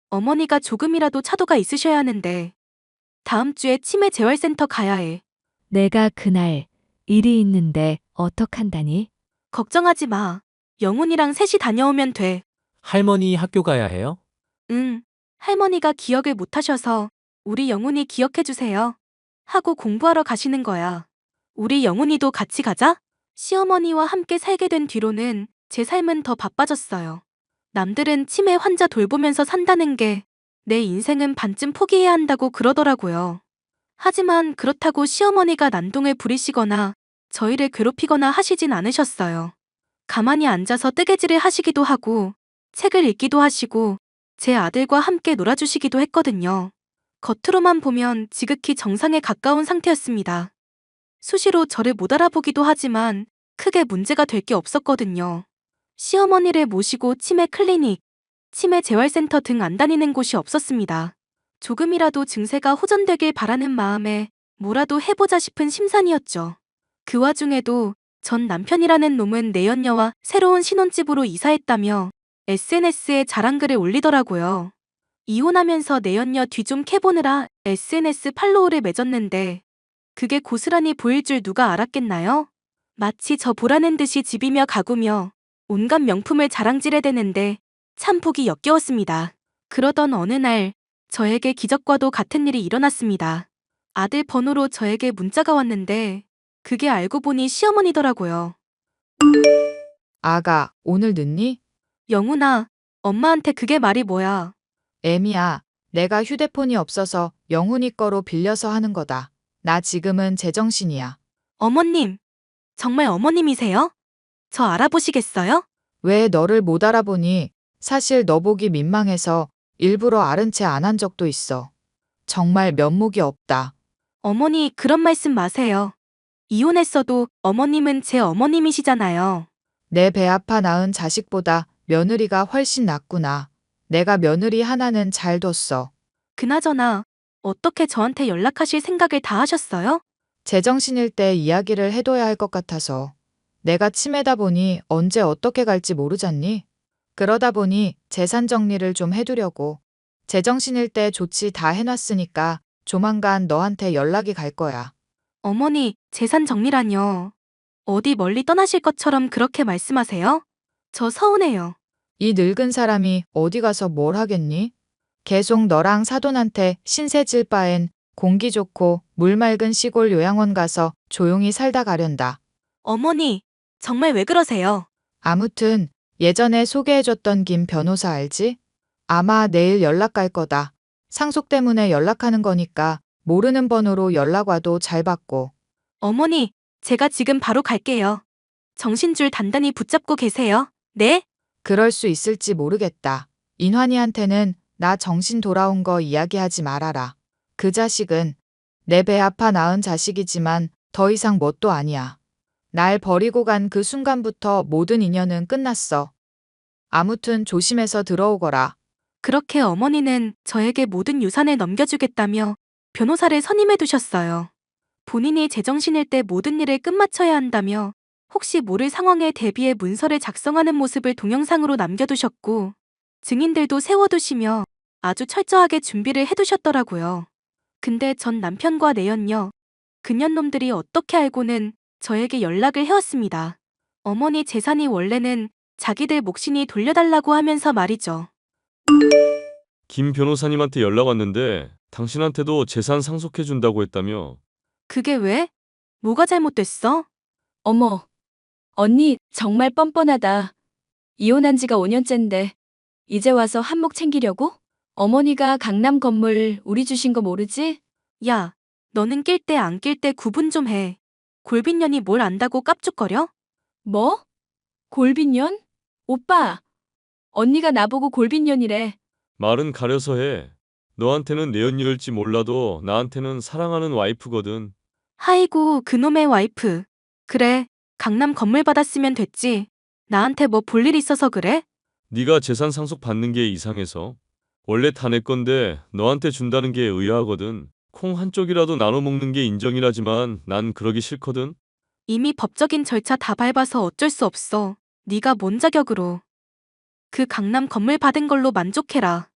어머니가 조금이라도 차도가 있으셔야 하는데. 다음 주에 치매 재활센터 가야 해. 내가 그날 일이 있는데 어떡한다니? 걱정하지 마. 영훈이랑 셋이 다녀오면 돼. 할머니 학교 가야 해요? 응. 할머니가 기억을 못 하셔서 우리 영훈이 기억해 주세요. 하고 공부하러 가시는 거야. 우리 영훈이도 같이 가자? 시어머니와 함께 살게 된 뒤로는 제 삶은 더 바빠졌어요. 남들은 치매 환자 돌보면서 산다는 게 내 인생은 반쯤 포기해야 한다고 그러더라고요. 하지만 그렇다고 시어머니가 난동을 부리시거나 저희를 괴롭히거나 하시진 않으셨어요. 가만히 앉아서 뜨개질을 하시기도 하고 책을 읽기도 하시고 제 아들과 함께 놀아주시기도 했거든요. 겉으로만 보면 지극히 정상에 가까운 상태였습니다. 수시로 저를 못 알아보기도 하지만 크게 문제가 될 게 없었거든요. 시어머니를 모시고 치매 클리닉, 치매 재활센터 등 안 다니는 곳이 없었습니다. 조금이라도 증세가 호전되길 바라는 마음에 뭐라도 해보자 싶은 심산이었죠. 그 와중에도 전 남편이라는 놈은 내연녀와 새로운 신혼집으로 이사했다며 SNS에 자랑글을 올리더라고요. 이혼하면서 내연녀 뒤 좀 캐보느라 SNS 팔로우를 맺었는데 그게 고스란히 보일 줄 누가 알았겠나요? 마치 저 보라는 듯이 집이며 가구며 온갖 명품을 자랑질해대는데 참 보기 역겨웠습니다. 그러던 어느 날 저에게 기적과도 같은 일이 일어났습니다. 아들 번호로 저에게 문자가 왔는데 그게 알고 보니 시어머니더라고요. 아가, 오늘 늦니? 영훈아, 엄마한테 그게 말이 뭐야? 애미야, 내가 휴대폰이 없어서 영훈이 거로 빌려서 하는 거다. 나 지금은 제정신이야. 어머님, 정말 어머님이세요? 저 알아보시겠어요? 왜 너를 못 알아보니? 사실 너 보기 민망해서 일부러 아른 채 안 한 적도 있어. 정말 면목이 없다. 어머니, 그런 말씀 마세요. 이혼했어도 어머님은 제 어머님이시잖아요. 내 배 아파 낳은 자식보다 며느리가 훨씬 낫구나. 내가 며느리 하나는 잘 뒀어. 그나저나 어떻게 저한테 연락하실 생각을 다 하셨어요? 제정신일 때 이야기를 해둬야 할 것 같아서. 내가 치매다 보니 언제 어떻게 갈지 모르잖니? 그러다 보니 재산 정리를 좀 해두려고. 제정신일 때 조치 다 해놨으니까 조만간 너한테 연락이 갈 거야. 어머니, 재산 정리라뇨. 어디 멀리 떠나실 것처럼 그렇게 말씀하세요? 저 서운해요. 이 늙은 사람이 어디 가서 뭘 하겠니? 계속 너랑 사돈한테 신세 질 바엔 공기 좋고 물 맑은 시골 요양원 가서 조용히 살다 가련다. 어머니, 정말 왜 그러세요? 아무튼 예전에 소개해줬던 김 변호사 알지? 아마 내일 연락 갈 거다. 상속 때문에 연락하는 거니까 모르는 번호로 연락 와도 잘 받고. 어머니, 제가 지금 바로 갈게요. 정신줄 단단히 붙잡고 계세요. 네? 그럴 수 있을지 모르겠다. 인환이한테는 나 정신 돌아온 거 이야기하지 말아라. 그 자식은 내 배 아파 낳은 자식이지만 더 이상 뭣도 아니야. 날 버리고 간 그 순간부터 모든 인연은 끝났어. 아무튼 조심해서 들어오거라. 그렇게 어머니는 저에게 모든 유산을 넘겨주겠다며 변호사를 선임해 두셨어요. 본인이 제정신일 때 모든 일을 끝마쳐야 한다며 혹시 모를 상황에 대비해 문서를 작성하는 모습을 동영상으로 남겨두셨고 증인들도 세워두시며 아주 철저하게 준비를 해두셨더라고요. 근데 전 남편과 내연녀, 그년놈들이 어떻게 알고는 저에게 연락을 해왔습니다. 어머니 재산이 원래는 자기들 몫이니 돌려달라고 하면서 말이죠. 김 변호사님한테 연락 왔는데 당신한테도 재산 상속해준다고 했다며. 그게 왜? 뭐가 잘못됐어? 어머, 언니 정말 뻔뻔하다. 이혼한 지가 5년째인데 이제 와서 한몫 챙기려고? 어머니가 강남 건물 우리 주신 거 모르지? 야, 너는 낄 때 안 낄 때 구분 좀 해. 골빈년이 뭘 안다고 깝죽거려? 뭐? 골빈년? 오빠, 언니가 나보고 골빈년이래. 말은 가려서 해. 너한테는 내연녀일지 몰라도 나한테는 사랑하는 와이프거든. 아이고, 그놈의 와이프. 그래, 강남 건물 받았으면 됐지. 나한테 뭐 볼 일 있어서 그래? 네가 재산 상속 받는 게 이상해서. 원래 다 내 건데 너한테 준다는 게 의아하거든. 콩 한쪽이라도 나눠 먹는 게 인정이라지만 난 그러기 싫거든. 이미 법적인 절차 다 밟아서 어쩔 수 없어. 네가 뭔 자격으로. 그 강남 건물 받은 걸로 만족해라.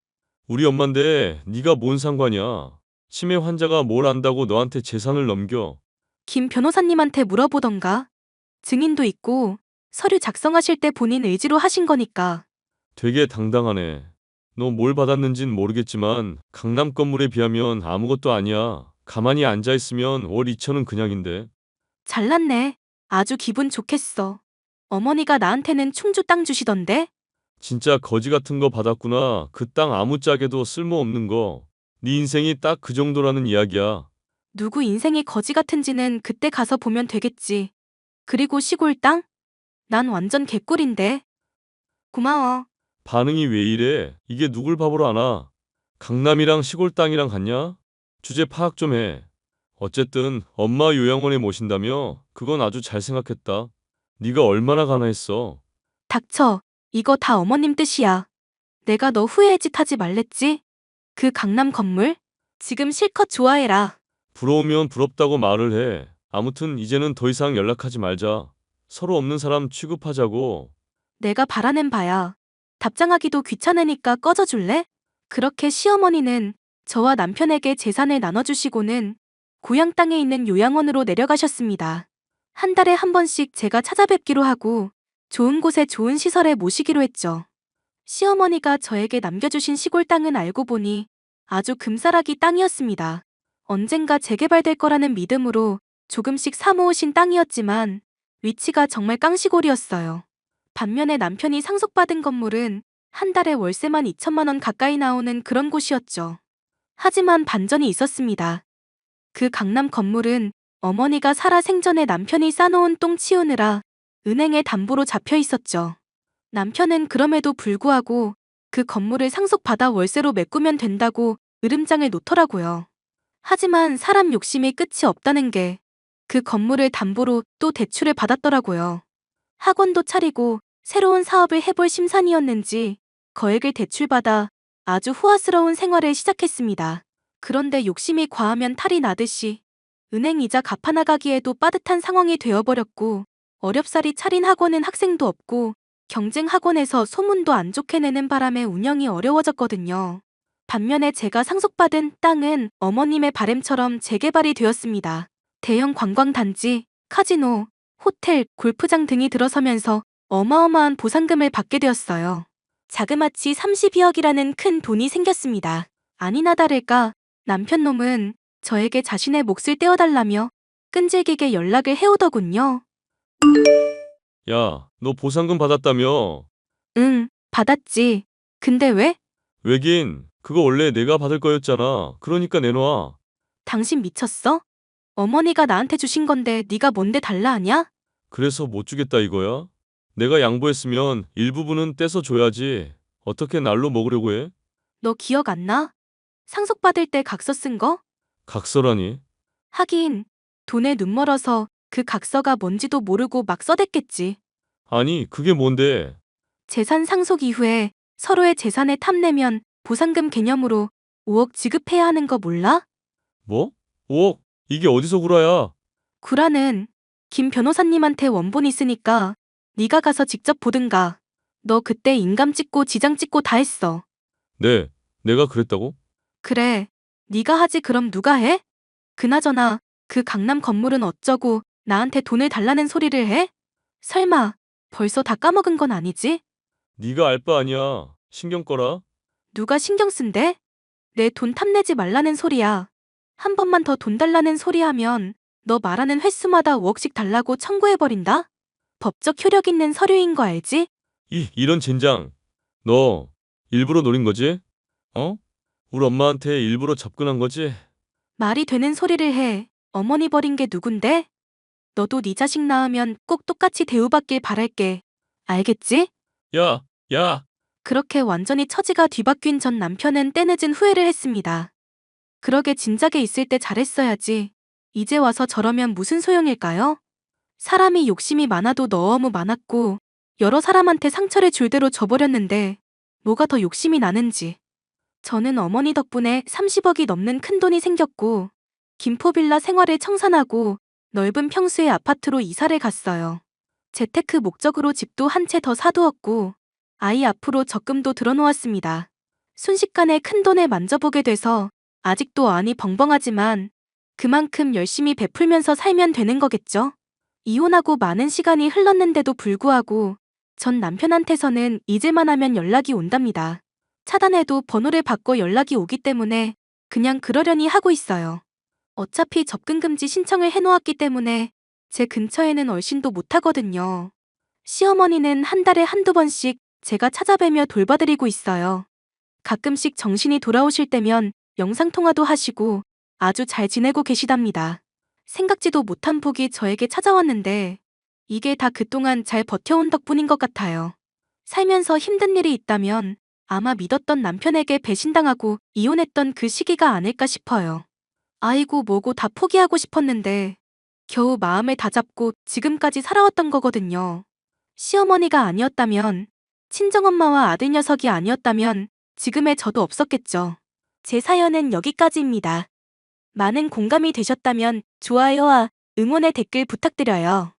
우리 엄만데 네가 뭔 상관이야. 치매 환자가 뭘 안다고 너한테 재산을 넘겨. 김 변호사님한테 물어보던가. 증인도 있고 서류 작성하실 때 본인 의지로 하신 거니까. 되게 당당하네. 너 뭘 받았는진 모르겠지만 강남 건물에 비하면 아무것도 아니야. 가만히 앉아있으면 월 2천은 그냥인데. 잘났네. 아주 기분 좋겠어. 어머니가 나한테는 충주 땅 주시던데? 진짜 거지 같은 거 받았구나. 그 땅 아무짝에도 쓸모없는 거. 네 인생이 딱 그 정도라는 이야기야. 누구 인생이 거지 같은지는 그때 가서 보면 되겠지. 그리고 시골 땅? 난 완전 개꿀인데. 고마워. 반응이 왜 이래? 이게 누굴 바보로 아나? 강남이랑 시골 땅이랑 같냐? 주제 파악 좀 해. 어쨌든 엄마 요양원에 모신다며? 그건 아주 잘 생각했다. 네가 얼마나 가난했어. 닥쳐. 이거 다 어머님 뜻이야. 내가 너 후회의 짓 하지 말랬지? 그 강남 건물? 지금 실컷 좋아해라. 부러우면 부럽다고 말을 해. 아무튼 이제는 더 이상 연락하지 말자. 서로 없는 사람 취급하자고. 내가 바라는 바야. 답장하기도 귀찮으니까 꺼져줄래? 그렇게 시어머니는 저와 남편에게 재산을 나눠주시고는 고향 땅에 있는 요양원으로 내려가셨습니다. 한 달에 한 번씩 제가 찾아뵙기로 하고 좋은 곳에 좋은 시설에 모시기로 했죠. 시어머니가 저에게 남겨주신 시골 땅은 알고 보니 아주 금싸라기 땅이었습니다. 언젠가 재개발될 거라는 믿음으로 조금씩 사모으신 땅이었지만 위치가 정말 깡시골이었어요. 반면에 남편이 상속받은 건물은 한 달에 월세만 2천만 원 가까이 나오는 그런 곳이었죠. 하지만 반전이 있었습니다. 그 강남 건물은 어머니가 살아 생전에 남편이 싸놓은 똥 치우느라 은행에 담보로 잡혀 있었죠. 남편은 그럼에도 불구하고 그 건물을 상속받아 월세로 메꾸면 된다고 으름장을 놓더라고요. 하지만 사람 욕심이 끝이 없다는 게 그 건물을 담보로 또 대출을 받았더라고요. 학원도 차리고 새로운 사업을 해볼 심산이었는지 거액을 대출받아 아주 호화스러운 생활을 시작했습니다. 그런데 욕심이 과하면 탈이 나듯이 은행 이자 갚아나가기에도 빠듯한 상황이 되어버렸고, 어렵사리 차린 학원은 학생도 없고 경쟁 학원에서 소문도 안 좋게 내는 바람에 운영이 어려워졌거든요. 반면에 제가 상속받은 땅은 어머님의 바램처럼 재개발이 되었습니다. 대형 관광단지, 카지노, 호텔, 골프장 등이 들어서면서 어마어마한 보상금을 받게 되었어요. 자그마치 32억이라는 큰 돈이 생겼습니다. 아니나 다를까 남편 놈은 저에게 자신의 몫을 떼어달라며 끈질기게 연락을 해오더군요. 야, 너 보상금 받았다며? 응, 받았지. 근데 왜? 왜긴, 그거 원래 내가 받을 거였잖아. 그러니까 내놔. 당신 미쳤어? 어머니가 나한테 주신 건데 네가 뭔데 달라 하냐? 그래서 못 주겠다 이거야? 내가 양보했으면 일부분은 떼서 줘야지. 어떻게 날로 먹으려고 해? 너 기억 안 나? 상속받을 때 각서 쓴 거? 각서라니? 하긴 돈에 눈 멀어서 그 각서가 뭔지도 모르고 막 써댔겠지. 아니, 그게 뭔데? 재산 상속 이후에 서로의 재산을 탐내면 보상금 개념으로 5억 지급해야 하는 거 몰라? 뭐? 5억? 이게 어디서 구라야? 구라는 김 변호사님한테 원본 있으니까 네가 가서 직접 보든가. 너 그때 인감 찍고 지장 찍고 다 했어. 네, 내가 그랬다고? 그래, 네가 하지 그럼 누가 해? 그나저나 그 강남 건물은 어쩌고 나한테 돈을 달라는 소리를 해? 설마 벌써 다 까먹은 건 아니지? 네가 알 바 아니야. 신경 꺼라. 누가 신경 쓴대? 내 돈 탐내지 말라는 소리야. 한 번만 더 돈 달라는 소리 하면 너 말하는 횟수마다 5억씩 달라고 청구해버린다? 법적 효력 있는 서류인 거 알지? 이런 젠장. 너 일부러 노린 거지? 어? 우리 엄마한테 일부러 접근한 거지? 말이 되는 소리를 해. 어머니 버린 게 누군데? 너도 네 자식 낳으면 꼭 똑같이 대우받길 바랄게. 알겠지? 야, 야. 그렇게 완전히 처지가 뒤바뀐 전 남편은 때늦은 후회를 했습니다. 그러게 진작에 있을 때 잘했어야지. 이제 와서 저러면 무슨 소용일까요? 사람이 욕심이 많아도 너무 많았고 여러 사람한테 상처를 줄 대로 줘버렸는데 뭐가 더 욕심이 나는지. 저는 어머니 덕분에 30억이 넘는 큰돈이 생겼고 김포빌라 생활을 청산하고 넓은 평수의 아파트로 이사를 갔어요. 재테크 목적으로 집도 한 채 더 사두었고 아이 앞으로 적금도 들어놓았습니다. 순식간에 큰돈을 만져보게 돼서 아직도 안이 벙벙하지만 그만큼 열심히 베풀면서 살면 되는 거겠죠? 이혼하고 많은 시간이 흘렀는데도 불구하고 전 남편한테서는 잊을만 하면 연락이 온답니다. 차단해도 번호를 바꿔 연락이 오기 때문에 그냥 그러려니 하고 있어요. 어차피 접근금지 신청을 해놓았기 때문에 제 근처에는 얼씬도 못하거든요. 시어머니는 한 달에 한두 번씩 제가 찾아뵈며 돌봐드리고 있어요. 가끔씩 정신이 돌아오실 때면 영상통화도 하시고 아주 잘 지내고 계시답니다. 생각지도 못한 복이 저에게 찾아왔는데 이게 다 그동안 잘 버텨온 덕분인 것 같아요. 살면서 힘든 일이 있다면 아마 믿었던 남편에게 배신당하고 이혼했던 그 시기가 아닐까 싶어요. 아이고 뭐고 다 포기하고 싶었는데 겨우 마음을 다잡고 지금까지 살아왔던 거거든요. 시어머니가 아니었다면, 친정엄마와 아들 녀석이 아니었다면 지금의 저도 없었겠죠. 제 사연은 여기까지입니다. 많은 공감이 되셨다면 좋아요와 응원의 댓글 부탁드려요.